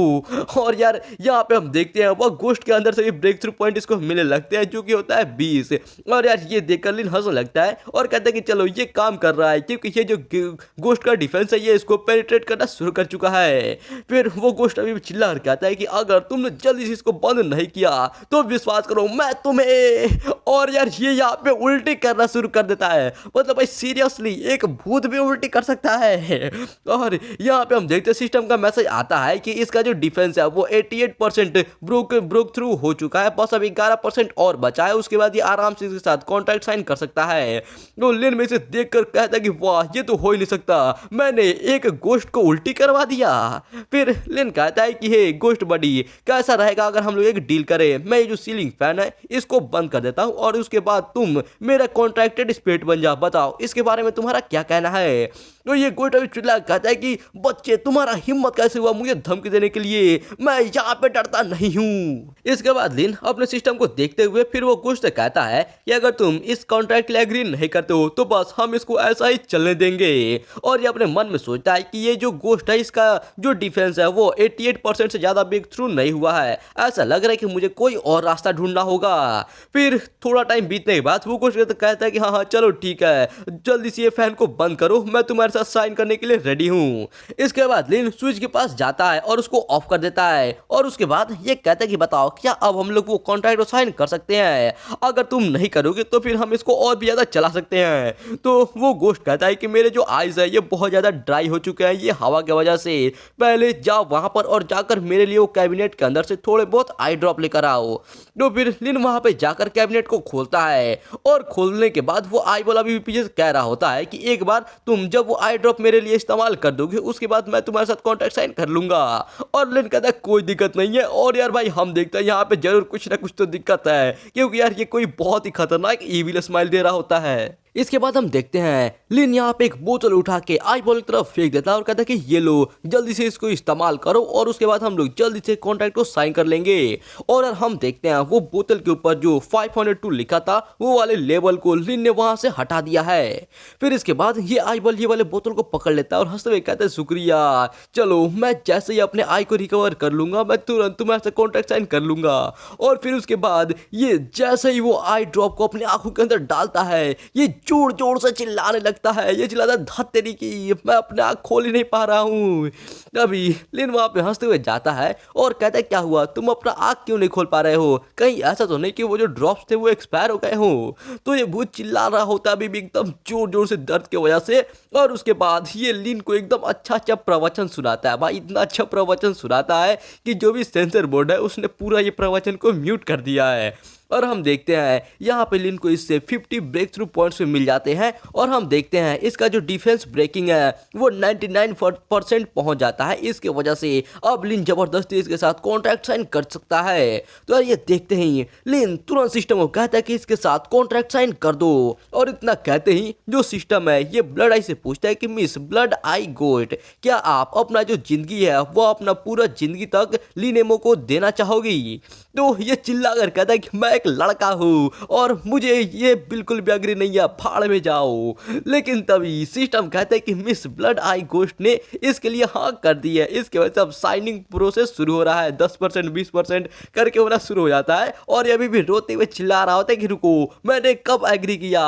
और यार यहाँ पे हम देखते हैं वो गोश्त के अंदर से भी ब्रेक थ्रू पॉइंट इसको मिलने लगते हैं जो कि होता है 20। और यार ये देखकर लिन हंसने लगता है और कहता है कि चलो ये काम कर रहा है क्योंकि ये जो गोश्त का डिफेंस है ये इसको पेनिट्रेट करना शुरू कर चुका है। फिर वो गोश्त अभी चिल्ला कर कहता है कि अगर तुमने जल्दी से इसको बंद नहीं किया तो विश्वास करो मैं तुम्हें। और यार ये यहाँ पे उल्टी करना शुरू कर देता है, मतलब भाई सीरियसली एक भूत भी उल्टी कर सकता है। और यहाँ पे हम देखते हैं सिस्टम का मैसेज आता है कि इसका जो डिफेंस है वो 88% ब्रोक थ्रू हो चुका है, बस अभी 11% और बचा है, उसके बाद ये आराम से इसके साथ कॉन्ट्रैक्ट साइन कर सकता है। तो लिन में से देख कर कहता है कि वाह ये तो हो ही नहीं सकता, मैंने एक गोश्त को उल्टी करवा दिया। फिर लिन कहता है कि हे गोश्त बडी कैसा रहेगा अगर हम लोग एक डील करें, मैं ये जो सीलिंग फैन है इसको बंद कर देता हूँ और उसके बाद तुम मेरा कॉन्ट्रैक्टेड स्पिरिट बन जाओ, बताओ इसके बारे में तुम्हारा क्या कहना है। तो ये गोश्त अभी चिल्ला कहता है कि बच्चे तुम्हारा हिम्मत कैसे हुआ मुझे धमकी देने के लिए, मैं यहाँ पे डरता नहीं हूँ। इसके बाद लिन अपने सिस्टम को देखते हुए फिर वो गोश्त से कहता है कि अगर तुम इस कॉन्ट्रैक्ट के लिए एग्री नहीं करते हो तो बस हम इसको ऐसा ही चलने देंगे। और ये अपने मन में सोचता है कि ये जो गोश्त है इसका जो डिफेंस है वो 88% से ज़्यादा ब्रेक थ्रू नहीं हुआ है, ऐसा लग रहा है कि मुझे कोई और रास्ता ढूंढना होगा। फिर थोड़ा टाइम बीतने के बाद वो गोश्त कहता है कि हाँ हाँ चलो ठीक है जल्दी से ये फैन को बंद करो, मैं तुम्हारे साथ साइन करने के लिए रेडी हूँ। इसके बाद लिन स्विच के पास जाता है और उसको ऑफ कर देता है और उसके बाद ये कहता है कि बताओ क्या अब हम लोग वो कॉन्ट्रैक्ट साइन कर सकते हैं, अगर तुम नहीं करोगे तो फिर हम इसको और भी ज़्यादा चला सकते हैं। तो वो गोश्त कहता है कि मेरे जो आइज़ है ये बहुत ज़्यादा ड्राई हो चुके हैं ये हवा की वजह से, पहले जाओ वहाँ पर और जाकर मेरे लिए वो कैबिनेट के अंदर से थोड़े बहुत आई ड्रॉप लेकर आओ। तो फिर लिन वहाँ पे जाकर कैबिनेट को खोलता है और खोलने के बाद वो आई वाला भी पीछे कह रहा होता है कि एक बार तुम जब वो आई ड्रॉप मेरे लिए इस्तेमाल कर दोगे उसके बाद मैं तुम्हारे साथ कॉन्ट्रैक्ट साइन कर लूंगा। और लिन कहता है कोई दिक्कत नहीं है। और यार भाई हम देखते हैं यहाँ पे जरूर कुछ ना कुछ तो दिक्कत है क्योंकि यार ये कोई बहुत ही खतरनाक ईविल स्माइल दे रहा होता है। इसके बाद हम देखते हैं लिन यहाँ पे एक बोतल उठा के आई बॉल की तरफ फेंक देता है और कहता है कि ये लो जल्दी से इसको इस्तेमाल करो और उसके बाद हम लोग जल्दी से कॉन्ट्रैक्ट को साइन कर लेंगे। और हम देखते हैं वो बोतल के ऊपर जो 502 लिखा था वो वाले लेबल को लिन ने वहां से हटा दिया है। फिर इसके बाद ये आई बॉल ये वाले बोतल को पकड़ लेता है और हंसते हुए कहता है शुक्रिया, चलो मैं जैसे ही अपने आई को रिकवर कर लूंगा मैं तुरंत तुम्हारे से कॉन्ट्रैक्ट साइन कर लूंगा। और फिर उसके बाद ये जैसे ही वो आई ड्रॉप को अपनी आंखों के अंदर डालता है ये जोर जोर से चिल्लाने लगता है, ये चिल्लाता है धत तेरी की मैं अपने आँख खोल ही नहीं पा रहा हूँ। तभी लिन वहाँ पे हंसते हुए जाता है और कहता है क्या हुआ तुम अपना आँख क्यों नहीं खोल पा रहे हो, कहीं ऐसा तो नहीं कि वो जो ड्रॉप्स थे वो एक्सपायर हो गए हो। तो ये भूत चिल्ला रहा होता है अभी भी एकदम जोर जोर से दर्द की वजह से। और उसके बाद ये लिन को एकदम अच्छा अच्छा प्रवचन सुनाता है, भाई इतना अच्छा प्रवचन सुनाता है कि जो भी सेंसर बोर्ड है उसने पूरा ये प्रवचन को म्यूट कर दिया है। और हम देखते हैं यहाँ पे लिन को इससे 50 ब्रेक थ्रू पॉइंट्स मिल जाते हैं और हम देखते हैं इसका जो डिफेंस ब्रेकिंग है वो 99% पहुंच जाता है। इसके वजह से अब लिन जबरदस्ती इसके साथ कॉन्ट्रैक्ट साइन कर सकता है। तो यार ये देखते ही लिन तुरंत सिस्टम को कहता है कि इसके साथ कॉन्ट्रैक्ट साइन कर दो। और इतना कहते ही जो सिस्टम है ये ब्लड आई से पूछता है कि मिस ब्लड आई गोट क्या आप अपना जो जिंदगी है वो अपना पूरा जिंदगी तक लिनेमो को देना चाहोगी। तो ये चिल्ला कर कहता है कि मैं एक लड़का हूँ और मुझे ये बिल्कुल भी अग्री नहीं है, भाड़ में जाओ। लेकिन तभी सिस्टम कहता है कि मिस ब्लड आई गोश्त ने इसके लिए हाँ कर दी है। इसके वजह से अब साइनिंग प्रोसेस शुरू हो रहा है, 10% 20% करके होना शुरू हो जाता है। और ये अभी भी रोते हुए चिल्ला रहा होता है कि रुको मैंने कब एग्री किया,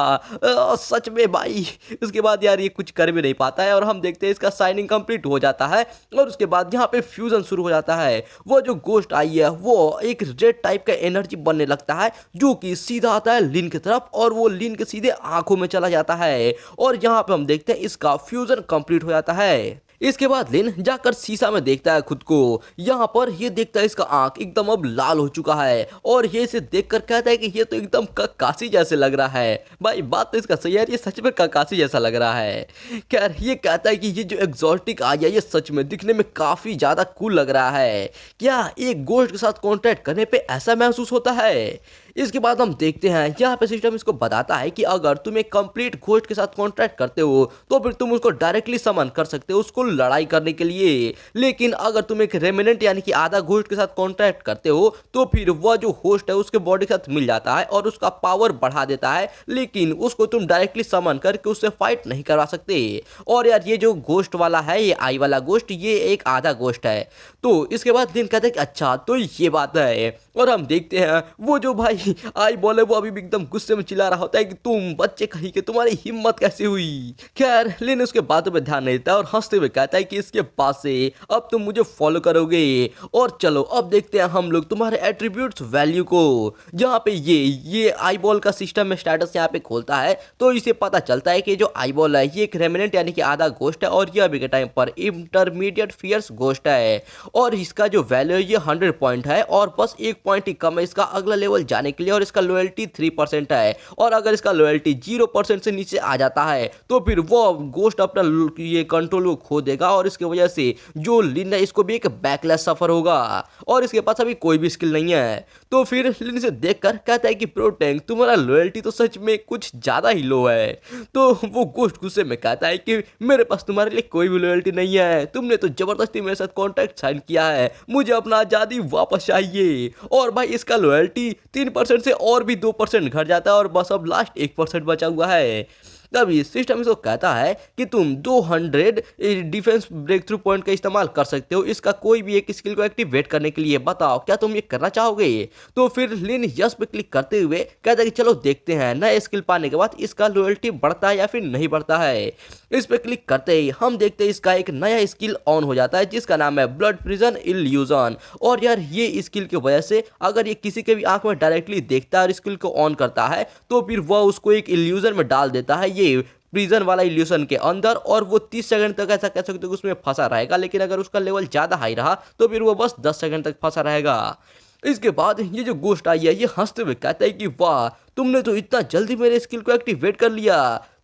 सच में भाई। उसके बाद यार ये कुछ कर भी नहीं पाता है और हम देखते हैं इसका साइनिंग कंप्लीट हो जाता है। और उसके बाद यहाँ पे फ्यूजन शुरू हो जाता है, वो जो गोश्त आई है वो एक रेड टाइप का एनर्जी बनने लगता है जो कि सीधा आता है लिन की तरफ और वो लिन के सीधे आंखों में चला जाता है और यहाँ पे हम देखते हैं इसका फ्यूजन कंप्लीट हो जाता है। इसके बाद लिन जाकर शीशा में देखता है खुद को। यहाँ पर ये देखता है इसका आंख एकदम अब लाल हो चुका है और ये इसे देखकर कहता है कि ये तो एकदम ककाशी जैसे लग रहा है। भाई बात तो इसका सही है, ये सच में ककाशी जैसा लग रहा है। खैर ये कहता है कि ये जो एग्जॉटिक आ गया ये सच में दिखने में काफी ज्यादा कूल लग रहा है। क्या एक गोश्त के साथ कॉन्टैक्ट करने पे ऐसा महसूस होता है? इसके बाद हम देखते हैं यहाँ पे सिस्टम इसको बताता है कि अगर तुम एक कंप्लीट घोस्ट के साथ कॉन्ट्रैक्ट करते हो तो फिर तुम उसको डायरेक्टली समन कर सकते हो उसको लड़ाई करने के लिए। लेकिन अगर तुम एक रेमिनेंट यानी कि आधा घोस्ट के साथ कॉन्ट्रैक्ट करते हो तो फिर वह जो होस्ट है उसके बॉडी के साथ मिल जाता है और उसका पावर बढ़ा देता है, लेकिन उसको तुम डायरेक्टली समन करके उससे फाइट नहीं करवा सकते। और यार ये जो घोस्ट वाला है, ये आई वाला घोस्ट, ये एक आधा घोस्ट है। तो इसके बाद दिन कहते हैं कि अच्छा तो ये बात है। और हम देखते हैं वो जो भाई आई बोले वो अभी भी एकदम गुस्से में चिल्ला रहा होता है कि तुम बच्चे कहीं के, तुम्हारी हिम्मत कैसे हुई। खैर लिन उसके बातों पे ध्यान नहीं देता और हंसते हुए कहता है कि इसके पास से अब तुम मुझे फॉलो करोगे और चलो अब देखते हैं हम लोग तुम्हारे एट्रीब्यूट्स वैल्यू को। जहाँ पे ये आई बॉल का सिस्टम में स्टेटस यहाँ पे खोलता है तो इसे पता चलता है कि जो आई बॉल है ये एक रेमिनेंट यानी कि आधा घोस्ट है और ये अभी के टाइम पर इंटरमीडिएट फियर्स घोस्ट है और इसका जो वैल्यू है ये 100 पॉइंट है और बस 1 पॉइंट ही कम है इसका अगला लेवल जाने के लिए और इसका लॉयल्टी 3% है। और अगर इसका लॉयल्टी 0% से नीचे आ जाता है तो फिर वो घोस्ट अपना ये कंट्रोल को खो देगा और इसकी वजह से जो लिन है इसको भी एक बैकलैश सफर होगा और इसके पास अभी कोई भी स्किल नहीं है। तो फिर लिन से देखकर कहता है कि प्रो टैंक तुम्हारा लॉयल्टी तो सच में कुछ ज्यादा ही लो है। तो वो घोस्ट गुस्से में कहता है कि मेरे पास तुम्हारे लिए कोई भी लॉयल्टी नहीं है, तुमने तो जबरदस्ती मेरे साथ कॉन्ट्रैक्ट साइन किया है, मुझे अपना आजादी वापस चाहिए। और भाई इसका लॉयल्टी 3% से और भी 2% घट जाता है और बस अब लास्ट 1% बचा हुआ है। तभी सिस्टम इसको कहता है कि तुम 200 डिफेंस ब्रेक थ्रू पॉइंट का इस्तेमाल कर सकते हो इसका कोई भी एक स्किल को एक्टिवेट करने के लिए, बताओ क्या तुम ये करना चाहोगे। तो फिर लिन यस पे क्लिक करते हुए कहता है कि चलो देखते हैं नया स्किल पाने के बाद इसका लॉयल्टी बढ़ता है या फिर नहीं बढ़ता है। इस पे क्लिक करते ही हम देखते हैं इसका एक नया स्किल ऑन हो जाता है जिसका नाम है ब्लड प्रिजन इल्यूजन। और यार ये स्किल की वजह से अगर ये किसी के भी आंख में डायरेक्टली देखता है और स्किल को ऑन करता है तो फिर वह उसको एक इल्यूजन में डाल देता है, ये प्रिजन वाला इल्यूशन के अंदर, और वो 30 सेकंड तक ऐसा कह सकते हो उसमें फंसा रहेगा। लेकिन अगर उसका लेवल ज़्यादा हाई रहा तो फिर वो बस 10 सेकंड तक फंसा रहेगा। इसके बाद ये जो घोस्ट आई है ये हंसते हुए कहता है कि वाह तुमने तो इतना जल्दी मेरे स्किल को एक्टिवेट कर लिया,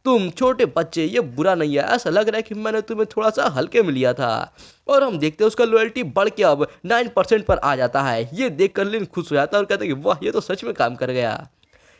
तुम छोटे बच्चे, ये बुरा नहीं है, ऐसा लग रहा है कि मैंने तुम्हें थोड़ा सा हल्के में लिया था। और हम देखते हैं उसका लॉयल्टी बढ़ के अब 9% पर आ जाता है। ये देखकर लिन खुश हो जाता है और कहता है कि वाह ये तो सच में काम कर गया।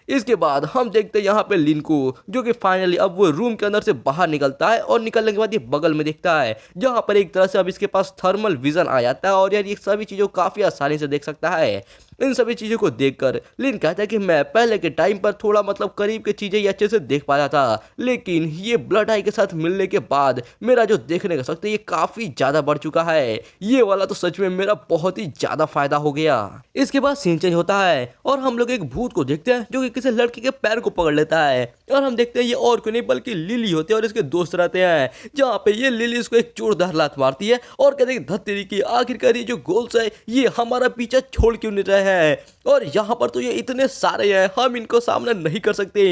इसके बाद हम देखते हैं यहाँ पे लिन को जो कि फाइनली अब वो रूम के अंदर से बाहर निकलता है और निकलने के बाद ये बगल में देखता है जहाँ पर एक तरह से अब इसके पास थर्मल विजन आ जाता है और यार ये सभी चीज़ों को काफ़ी आसानी से देख सकता है। इन सभी चीज़ों को देखकर लिन कहता है कि मैं पहले के टाइम पर थोड़ा मतलब करीब की चीज़ें ही अच्छे से देख पाता था, लेकिन ये ब्लड आई के साथ मिलने के बाद मेरा जो देखने का शक्ति ये काफ़ी ज़्यादा बढ़ चुका है। ये वाला तो सच में मेरा बहुत ही ज़्यादा फायदा हो गया। इसके बाद सीन चेंज होता है और हम लोग एक भूत को देखते हैं जो कि किसी लड़की के पैर को पकड़ लेता है और हम देखते हैं ये और कोई नहीं बल्कि लिली होती है और इसके दोस्त रहते हैं, जहाँ पे ये लिली इसको एक जोरदार लात मारती है और कहते हैं धत्तेरी की आखिरकार ये जो गोल्स है ये हमारा पीछा छोड़ क्यों नहीं रहे हैं, और यहाँ पर तो ये इतने सारे हैं हम इनको सामना नहीं कर सकते।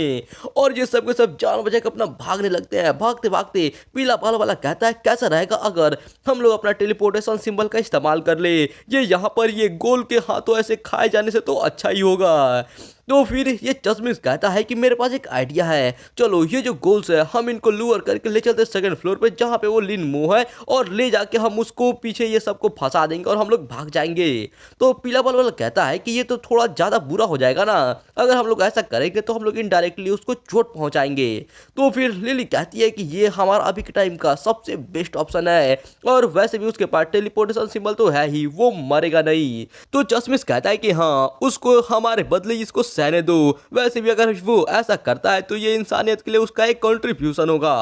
और ये सब के सब जान बचा के अपना भागने लगते हैं। भागते भागते पीला बाल वाला कहता है कैसा रहेगा अगर हम लोग अपना टेलीपोर्टेशन सिंबल का इस्तेमाल कर ले, ये यहाँ पर ये गोल के हाथों ऐसे खाए जाने से तो अच्छा ही होगा। तो फिर ये चश्मिश कहता है कि मेरे पास एक आइडिया है, चलो ये जो गोल्स है हम इनको लूअर करके ले चलते सेकंड फ्लोर पे जहाँ पे वो लिन मुंह है और ले जाके हम उसको पीछे ये सबको फंसा देंगे और हम लोग भाग जाएंगे। तो पीला बल वाला कहता है कि ये तो थोड़ा ज़्यादा बुरा हो जाएगा ना, अगर हम लोग ऐसा करेंगे तो हम लोग इनडायरेक्टली उसको चोट पहुँचाएंगे। तो फिर लिली कहती है कि ये हमारा अभी के टाइम का सबसे बेस्ट ऑप्शन है और वैसे भी उसके पास टेलीपोर्टेशन सिंबल तो है ही, वो मरेगा नहीं। तो चश्मिश कहता है कि हाँ उसको हमारे बदले इसको सहने दो, वैसे भी अगर वो ऐसा करता है तो ये इंसानियत के लिए उसका एक कंट्रीब्यूशन होगा।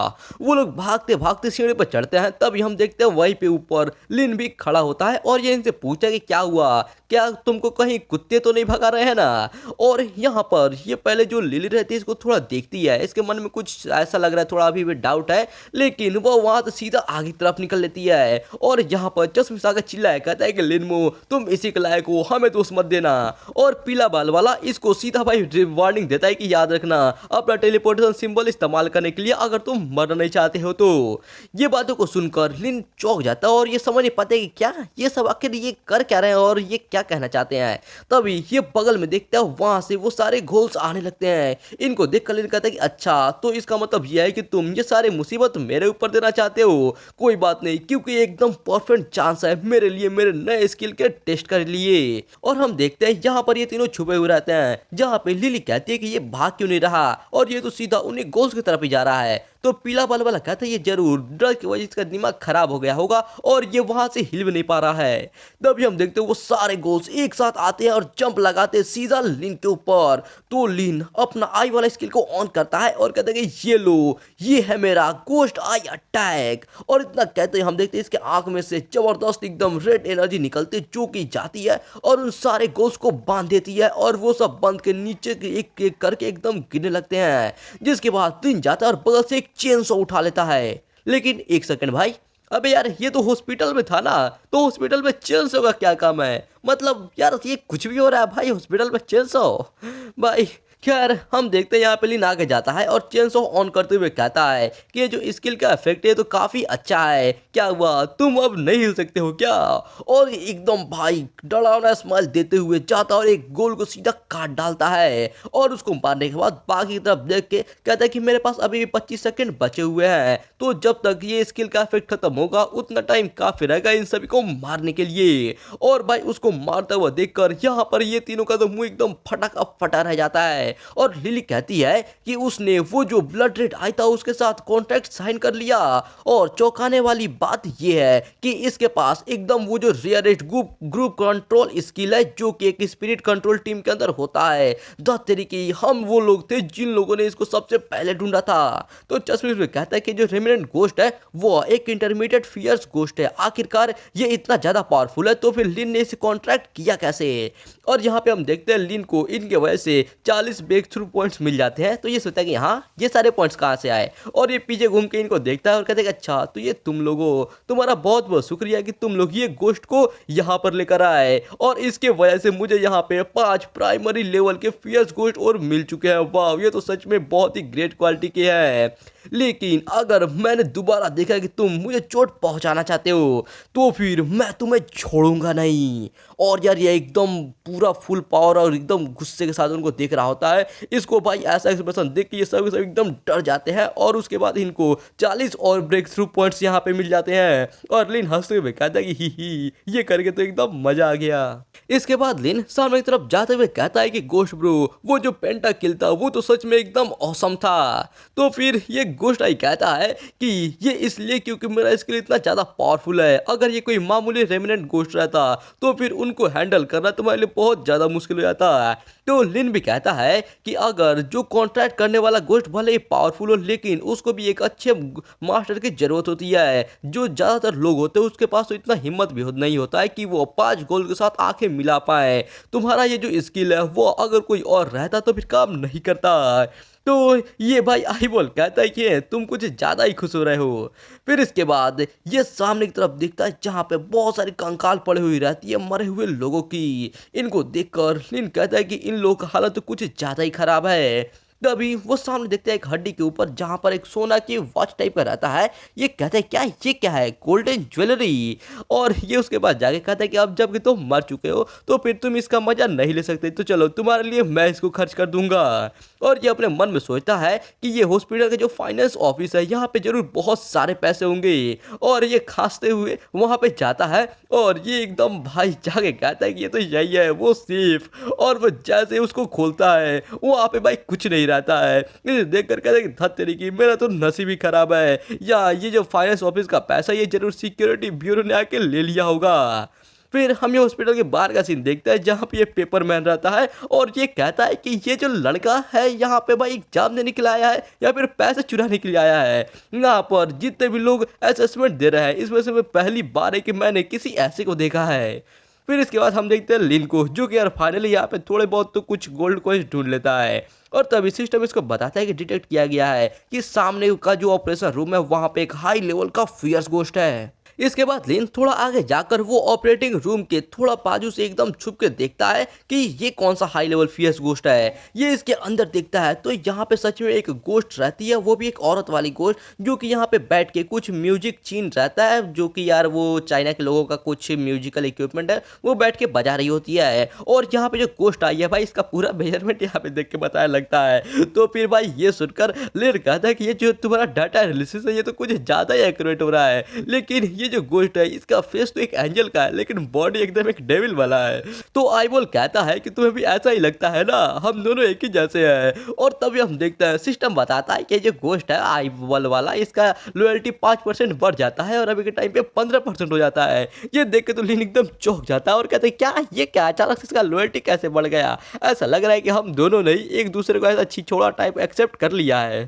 वो लोग भागते भागते सीढ़ी पर चढ़ते हैं, तभी हम देखते हैं वहीं पे ऊपर लिन भी खड़ा होता है और ये इनसे पूछता है कि क्या हुआ, क्या तुमको कहीं कुत्ते तो नहीं भगा रहे हैं ना। और यहाँ पर ये पहले जो लिली रहती है इसको थोड़ा देखती है, इसके मन में कुछ ऐसा लग रहा है, थोड़ा अभी भी डाउट है, लेकिन वो वहां से सीधा आगे की तरफ निकल लेती है। और यहाँ पर चश्मिश आकर चिल्लाया कहता है कि लिनमो तुम इसी के लायक हो, हमें दोष मत देना। और पीला बाल वाला इसको सीधा भाई वार्निंग देता है कि याद रखना अपना टेलीपोर्टेशन सिंबल इस्तेमाल करने के लिए अगर तुम मरना नहीं चाहते हो तो। ये बातों को सुनकर लिन चौंक जाता है और ये समझ नहीं पाते कि क्या ये सब आखिर ये कर क्या रहे हैं और ये क्या कहना चाहते हैं। तभी ये बगल में देखते हैं वहां से वो सारे घोल्स आने लगते हैं। इनको देखकर लिन कहता है कि अच्छा तो इसका मतलब यह है कि तुम ये सारे मुसीबत मेरे ऊपर देना चाहते हो। कोई बात नहीं, क्योंकि एकदम परफेक्ट चांस है मेरे लिए मेरे नए स्किल के टेस्ट कर लिए। और हम देखते हैं यहाँ पर ये तीनों छुपे हुए रहते हैं, जहाँ पे लिली कहती है कि ये भाग क्यों नहीं रहा और ये तो सीधा उन्हीं गोल्स की तरफ ही जा रहा है। तो पीला बाल वाला कहता है ये जरूर डर की वजह से इसका दिमाग खराब हो गया होगा और ये वहां से हिल भी नहीं पा रहा है। तभी हम देखते हैं वो सारे गोल्स एक साथ आते हैं और जंप लगाते हैं सीधा लिन के ऊपर। तो लिन अपना आई वाला स्किल को ऑन करता है और कहता है कि ये लो, ये है मेरा गोस्ट आई अटैक। और इतना कहते हैं हम देखते हैं इसके आंख में से जबरदस्त एकदम रेड एनर्जी निकलती है जो कि जाती है और उन सारे गोल्स को बांध देती है और वो सब बंद के नीचे एक एक करके एकदम गिरने लगते हैं। जिसके बाद लिन जाता है और बगल से एक चेन सॉ उठा लेता है। लेकिन एक सेकंड भाई, अबे यार ये तो हॉस्पिटल में था ना, तो हॉस्पिटल में चेन सॉ का क्या काम है। मतलब यार ये कुछ भी हो रहा है भाई, हॉस्पिटल में चेन सॉ भाई। खैर हम देखते हैं यहाँ पे लिन आगे जाता है और चेन सॉ ऑन करते हुए कहता है कि ये जो स्किल का इफेक्ट है तो काफी अच्छा है, क्या हुआ तुम अब नहीं हिल सकते हो क्या। और एकदम भाई डरावना स्माइल देते हुए जाता और एक गोल को सीधा काट डालता है और उसको मारने के बाद बाकी की तरफ देख के कहता है कि मेरे पास अभी भी 25 सेकंड बचे हुए हैं, तो जब तक ये स्किल का इफेक्ट खत्म होगा उतना टाइम काफी रहेगा इन सभी को मारने के लिए। और भाई उसको मारता हुआ देखकर यहाँ पर ये तीनों का तो मुंह एकदम फटा फटा रह जाता है। और लिली कहती है कि उसने वो जो ब्लड रेड आया था उसके साथ कॉन्ट्रैक्ट साइन कर लिया। और चौंकाने वाली बात यह है कि इसके पास एकदम वो जो रेयरेस्ट ग्रुप कंट्रोल स्किल है जो कि एक स्पिरिट कंट्रोल टीम के अंदर होता है। द तरीके हम वो लोग थे जिन लोगों ने इसको सबसे पहले ढूंढा था। तो चश्मिश में कहता है कि जो रेमिनेंट गोस्ट है वो एक इंटरमीडिएट फियर्स गोस्ट है, आखिरकार ये इतना ज्यादा पावरफुल है तो फिर लिन ने इसे कॉन्ट्रैक्ट किया कैसे। और यहाँ पे हम देखते हैं लिन को इनके वजह से 40 ब्रेक थ्रू पॉइंट्स मिल जाते हैं। तो ये सोचता है कि हाँ ये सारे पॉइंट्स कहाँ से आए, और ये पीछे घूम के इनको देखता है और कहते हैं कि अच्छा तो ये तुम लोगों, तुम्हारा बहुत बहुत शुक्रिया कि तुम लोग ये गोश्त को यहाँ पर लेकर आए और इसके वजह से मुझे यहाँ पे 5 प्राइमरी लेवल के फियर्स गोश्त और मिल चुके हैं। वाह ये तो सच में बहुत ही ग्रेट क्वालिटी के हैं। लेकिन अगर मैंने दोबारा देखा कि तुम मुझे चोट पहुंचाना चाहते हो तो फिर मैं तुम्हें छोड़ूंगा नहीं। और यार ये एकदम पूरा फुल पावर और एकदम गुस्से के साथ उनको देख रहा होता है। इसको भाई ऐसा एक्सप्रेशन देख के ये सब एकदम डर जाते हैं और उसके बाद इनको 40 और ब्रेक थ्रू पॉइंट्स यहाँ पे मिल जाते हैं। और लिन हंसते हुए कहता है कि ही ये करके तो एकदम मजा आ गया। इसके बाद लिन सामने की तरफ जाते हुए कहता है कि गोश्त ब्रो वो जो पेंटा किल था वो तो सच में एकदम औसम था। तो फिर ये गोश्त आई कहता है कि ये इसलिए क्योंकि मेरा स्किल इतना ज़्यादा पावरफुल है, अगर ये कोई मामूली रेमिनेंट गोश्त रहता तो फिर उनको हैंडल करना तुम्हारे लिए बहुत ज़्यादा मुश्किल हो जाता। तो लिन भी कहता है कि अगर जो कॉन्ट्रैक्ट करने वाला गोश्त भले ही पावरफुल हो लेकिन उसको भी एक अच्छे मास्टर की जरूरत होती है। जो ज़्यादातर लोग होते हैं उसके पास तो इतना हिम्मत भी नहीं होता है कि वो 5 गोल के साथ आंखें मिला पाए। तुम्हारा ये जो स्किल है वो अगर कोई और रहता तो फिर काम नहीं करता। तो ये भाई आई बोल कहता है कि तुम कुछ ज़्यादा ही खुश हो रहे हो। फिर इसके बाद ये सामने की तरफ दिखता है जहाँ पे बहुत सारी कंकाल पड़ी हुई रहती है मरे हुए लोगों की। इनको देखकर लिन कहता है कि इन लोगों का हालत तो कुछ ज़्यादा ही खराब है। तभी वो सामने देखते हैं एक हड्डी के ऊपर जहाँ पर एक सोना की वॉच टाइप का रहता है। ये कहता है क्या ये क्या है, गोल्डन ज्वेलरी। और ये उसके बाद जाके कहता है कि अब जब कि तुम मर चुके हो तो फिर तुम इसका मजा नहीं ले सकते, तो चलो तुम्हारे लिए मैं इसको खर्च कर दूंगा। और ये अपने मन में सोचता है कि ये हॉस्पिटल का जो फाइनेंस ऑफिस है यहाँ पे जरूर बहुत सारे पैसे होंगे। और ये खांसते हुए वहाँ पे जाता है और ये एकदम भाई जाके कहता है कि ये तो यही है वो सेफ। और वो जैसे उसको खोलता है वहाँ पे भाई कुछ नहीं रहता है। इसे देख कर कहते हैं कि धत तेरी की मेरा तो नसीब ही खराब है, या ये जो फाइनेंस ऑफिस का पैसा ये जरूर सिक्योरिटी ब्यूरो ने आके ले लिया होगा। फिर हम ये हॉस्पिटल के बाहर का सीन देखते हैं जहाँ पे ये पेपर मैन रहता है और ये कहता है कि ये जो लड़का है यहाँ पे भाई एग्जाम देने के लिए आया है या फिर पैसे चुराने के लिए आया है। यहाँ पर जितने भी लोग असेसमेंट दे रहे हैं इसमें से पहली बार है कि मैंने किसी ऐसे को देखा है। फिर इसके बाद हम देखते हैं लिन को, जो कि यार फाइनली यहाँ पे थोड़े बहुत तो कुछ गोल्ड कॉइन्स ढूंढ लेता है। और तभी सिस्टम इसको बताता है कि डिटेक्ट किया गया है कि सामने का जो ऑपरेशन रूम है वहां पे एक हाई लेवल का फियर्स गोस्ट है। इसके बाद लिन थोड़ा आगे जाकर वो ऑपरेटिंग रूम के थोड़ा बाजू से एकदम छुप के देखता है कि ये कौन सा हाई लेवल फियर्स गोस्ट है। ये इसके अंदर देखता है तो यहाँ पे सच में एक गोस्ट रहती है, वो भी एक औरत वाली गोस्ट, जो कि यहाँ पे बैठ के कुछ म्यूजिक छीन रहता है, जो कि यार वो चाइना के लोगों का कुछ म्यूजिकल इक्विपमेंट है वो बैठ के बजा रही होती है। और यहाँ पे जो गोस्ट आई है भाई, इसका पूरा मेजरमेंट यहाँ पे देख के बताया लगता है। तो फिर भाई ये सुनकर लिन कहता है कि ये जो तुम्हारा डाटा एनालिसिस है ये तो कुछ ज्यादा ही एक्यूरेट हो रहा है, लेकिन ये जो गोस्ट है इसका फेस तो एक एंजल का है लेकिन बॉडी एकदम एक डेविल वाला है। तो आईबॉल कहता है कि तुम्हें भी ऐसा ही लगता है ना, हम दोनों एक ही जैसे हैं। और तभी हम देखते हैं सिस्टम बताता है कि जो गोस्ट है आईबॉल वाला, इसका लॉयल्टी 5% बढ़ जाता है और अभी के टाइम पे 15% हो जाता है। ये देख के तो लिन एकदम चौंक जाता है और कहते हैं क्या ये क्या अचानक से इसका लॉयल्टी कैसे बढ़ गया। ऐसा लग रहा है कि हम दोनों ने एक दूसरे को ऐसा छिछोड़ा टाइप एक्सेप्ट कर लिया है।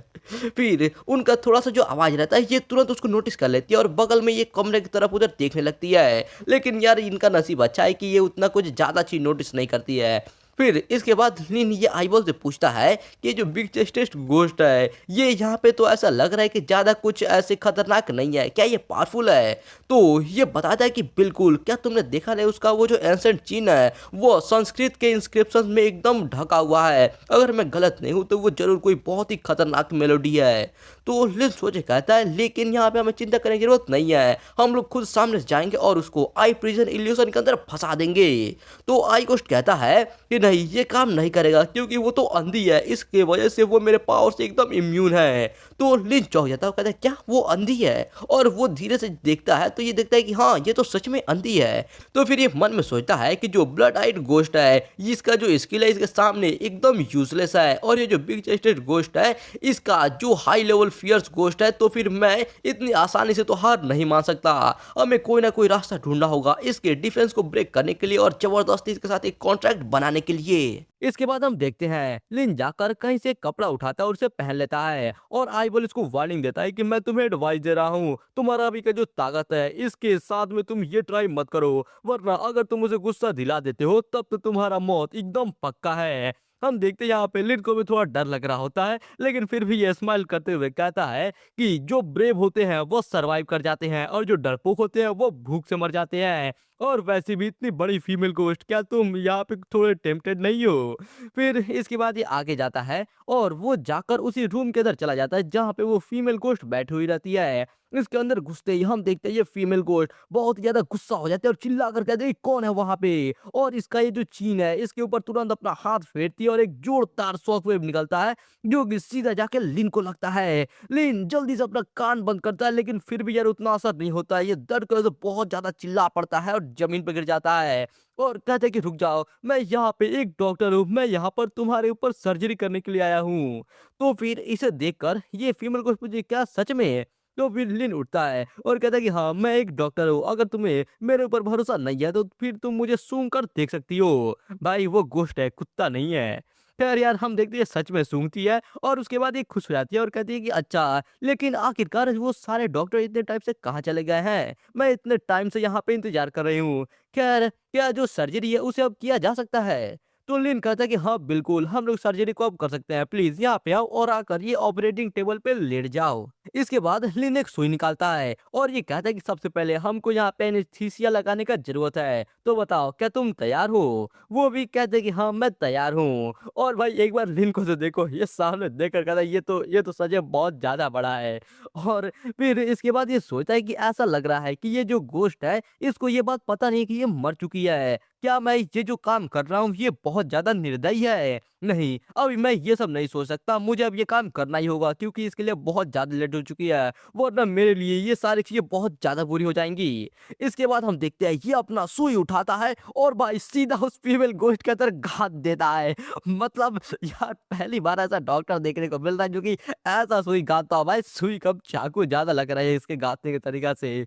फिर उनका थोड़ा सा जो आवाज रहता है ये तुरंत उसको नोटिस कर लेती है और बगल में ये कमरे की तरफ उधर देखने लगती है। लेकिन यार इनका नसीब अच्छा है कि ये उतना कुछ ज्यादा चीज नोटिस नहीं करती है। फिर इसके बाद लिन ये आईबॉल से पूछता है कि ये जो बिग चेस्टेड गोस्ट है ये यहाँ पे तो ऐसा लग रहा है कि ज़्यादा कुछ ऐसे खतरनाक नहीं है, क्या ये पावरफुल है। तो ये बताता है कि बिल्कुल, क्या तुमने देखा नहीं उसका वो जो एंसेंट चिन्ह है वो संस्कृत के इंस्क्रिप्शन में एकदम ढका हुआ है, अगर मैं गलत नहीं हूँ तो वो जरूर कोई बहुत ही खतरनाक मेलोडी है। तो लिन सोचे कहता है लेकिन यहाँ पे हमें चिंता करने की जरूरत नहीं है, हम लोग खुद सामने से जाएंगे और उसको आई प्रिजन इल्यूशन के अंदर फंसा देंगे। तो आई गोस्ट कहता है कि नहीं ये काम नहीं करेगा क्योंकि वो तो अंधी है, इसके वजह से वो मेरे पावर से एकदम इम्यून है। तो लिन चौंक जाता है, कहता है क्या वो अंधी है, और वो धीरे से देखता है तो ये देखता है कि हाँ ये तो सच में अंधी है। तो फिर ये मन में सोचता है कि जो ब्लड आइड गोस्ट है इसका जो स्किल है इसके सामने एकदम यूजलेस है, और ये जो बिग चेस्टेड गोस्ट है इसका जो हाई लेवल फियर्स गोस्ट है, तो फिर मैं इतनी आसानी से तो हार नहीं मान सकता। हमें कोई ना कोई रास्ता ढूंढना होगा इसके डिफेंस को ब्रेक करने के लिए और जबरदस्ती इसके साथ एक कॉन्ट्रैक्ट बनाने के लिए। इसके बाद हम देखते हैं लिन जाकर कहीं से कपड़ा उठाता है और उसे पहन लेता है, और आईबॉल इसको वार्निंग देता है कि मैं तुम्हें एडवाइस दे रहा हूँ, तुम्हारा अभी का जो ताकत है इसके साथ में तुम ये ट्राई मत करो, वरना अगर तुम उसे गुस्सा दिला देते हो तब तो तुम्हारा मौत एकदम पक्का है। हम देखते हैं यहाँ पे लिन को भी थोड़ा डर लग रहा होता है, लेकिन फिर भी ये स्माइल करते हुए कहता है कि जो ब्रेव होते हैं वो सरवाइव कर जाते हैं और जो डरपोक होते हैं वो भूख से मर जाते हैं। और वैसे भी इतनी बड़ी फीमेल गोस्ट, क्या तुम यहाँ पे थोड़े टेम्पटेड नहीं हो। फिर इसके बाद ये आगे जाता है और वो जाकर उसी रूम के अंदर चला जाता है जहाँ पे वो फीमेल गोस्ट बैठी हुई रहती है। इसके अंदर घुसते ही हम देखते हैं ये फीमेल गोस्ट बहुत ज्यादा गुस्सा हो जाती है और चिल्ला कर कहते हैं कौन है वहां पे, और इसका ये जो चीन है इसके ऊपर तुरंत अपना हाथ फेरती है और एक जोरदार शॉकवेव निकलता है जो कि सीधा जाके लिन को लगता है। लिन जल्दी से अपना कान बंद करता है, लेकिन फिर भी यार उतना असर नहीं होता है, ये दर्द की वजह से बहुत ज्यादा चिल्ला पड़ता है और जमीन पर गिर जाता है और कहते हैं कि रुक जाओ, मैं यहाँ पे एक डॉक्टर हूँ, मैं यहाँ पर तुम्हारे ऊपर सर्जरी करने के लिए आया हूँ। तो फिर इसे देखकर ये फीमेल को पूछे क्या सच में। तो फिर लिन उठता है और कहता है कि हाँ मैं एक डॉक्टर हूँ, अगर तुम्हें मेरे ऊपर भरोसा नहीं है तो फिर तुम मुझे सूंघ कर देख सकती हो। भाई वो गोश्त है, कुत्ता नहीं है। खैर यार हम देखते हैं सच में सूंघती है और उसके बाद ये खुश हो जाती है और कहती है कि अच्छा, लेकिन आखिरकार वो सारे डॉक्टर इतने टाइम से कहाँ चले गए हैं, मैं इतने टाइम से यहाँ पे इंतजार कर रही हूँ। खैर क्या जो सर्जरी है उसे अब किया जा सकता है। तो लिन कहता है कि हाँ बिल्कुल, हम लोग सर्जरी को अब कर सकते हैं, प्लीज यहाँ पे आओ और आकर ये ऑपरेटिंग टेबल पे लेट जाओ। इसके बाद लिन एक सुई निकालता है और ये कहता है कि सबसे पहले हमको यहाँ पे एनेस्थीसिया लगाने का जरूरत है, तो बताओ क्या तुम तैयार हो। वो भी कहते हैं कि हाँ मैं तैयार हूँ। और भाई एक बार लिन को तो देखो, ये सामने देखकर कहता है ये तो सच में बहुत ज्यादा बड़ा है। और फिर इसके बाद ये सोचता है कि ऐसा लग रहा है कि ये जो गोश्त है इसको ये बात पता नहीं कि ये मर चुकी है, क्या मैं ये जो काम कर रहा हूँ ये बहुत ज्यादा निर्दयी है। नहीं, अभी मैं ये सब नहीं सोच सकता, मुझे अब ये काम करना ही होगा क्योंकि इसके लिए बहुत ज्यादा लेट हो चुकी है, वरना मेरे लिए ये सारी चीजें बहुत ज्यादा बुरी हो जाएंगी। इसके बाद हम देखते हैं ये अपना सुई उठाता है और भाई सीधा उस फीमेल गोश्त के अंदर घात देता है। मतलब यार पहली बार ऐसा डॉक्टर देखने को मिल रहा है जो कि ऐसा सुई घातता हो। भाई सुई कब चाकू ज्यादा लग रहा है इसके घातने के तरीका से।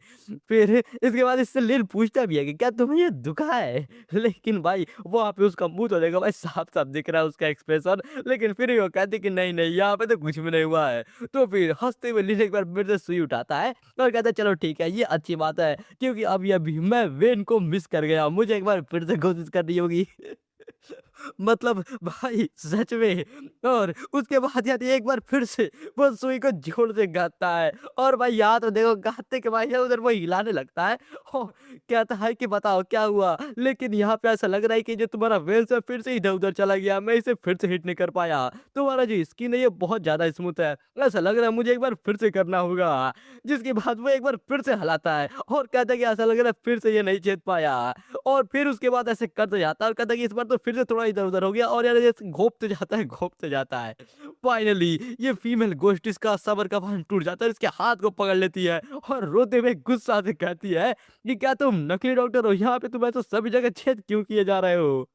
फिर इसके बाद इससे लिन पूछता भी है कि क्या तुम्हें ये दुखा है। लेकिन भाई वहाँ पे उसका मुँह तो देखो भाई साफ-साफ दिख रहा है उसका एक्सप्रेशन, लेकिन फिर भी वो कहती कि नहीं, नहीं यहाँ पे तो कुछ भी नहीं हुआ है। तो फिर हँसते हुए लिन एक बार फिर से सुई उठाता है और कहता है चलो ठीक है, ये अच्छी बात है क्योंकि अभी-अभी मैं वेन को मिस कर गया, मुझे एक बार फिर से कोशिश करनी होगी। मतलब भाई सच में। और उसके बाद यार एक बार फिर से वो सुई को जोर से गाता है और भाई यहाँ तो देखो गाते के भाई उधर वो हिलाने लगता है और कहता है कि बताओ क्या हुआ, लेकिन यहाँ पे ऐसा लग रहा है कि जो तुम्हारा वेल्स है फिर से इधर उधर चला गया, मैं इसे फिर से हिट नहीं कर पाया, तुम्हारा जो स्किन है ये बहुत ज्यादा स्मूथ है, ऐसा लग रहा है मुझे एक बार फिर से करना होगा। जिसके बाद वो एक बार फिर से हलाता है और कहता है कि ऐसा लग रहा है फिर से ये नहीं जीत पाया, और फिर उसके बाद ऐसे करते जाता है और कहता है कि इस बार तो फिर से थोड़ा इधर-उधर हो गया और यार ये घोंपते जाता है, घोंपते जाता है। फाइनली ये फीमेल घोस्ट इसका सब्र का बांध टूट जाता है, इसके हाथ को पकड़ लेती है और रोते हुए गुस्सा से कहती है कि क्या तुम नकली डॉक्टर हो? यहाँ पे तुम ऐसे सभी जगह छेद क्यों किए जा रहे हो?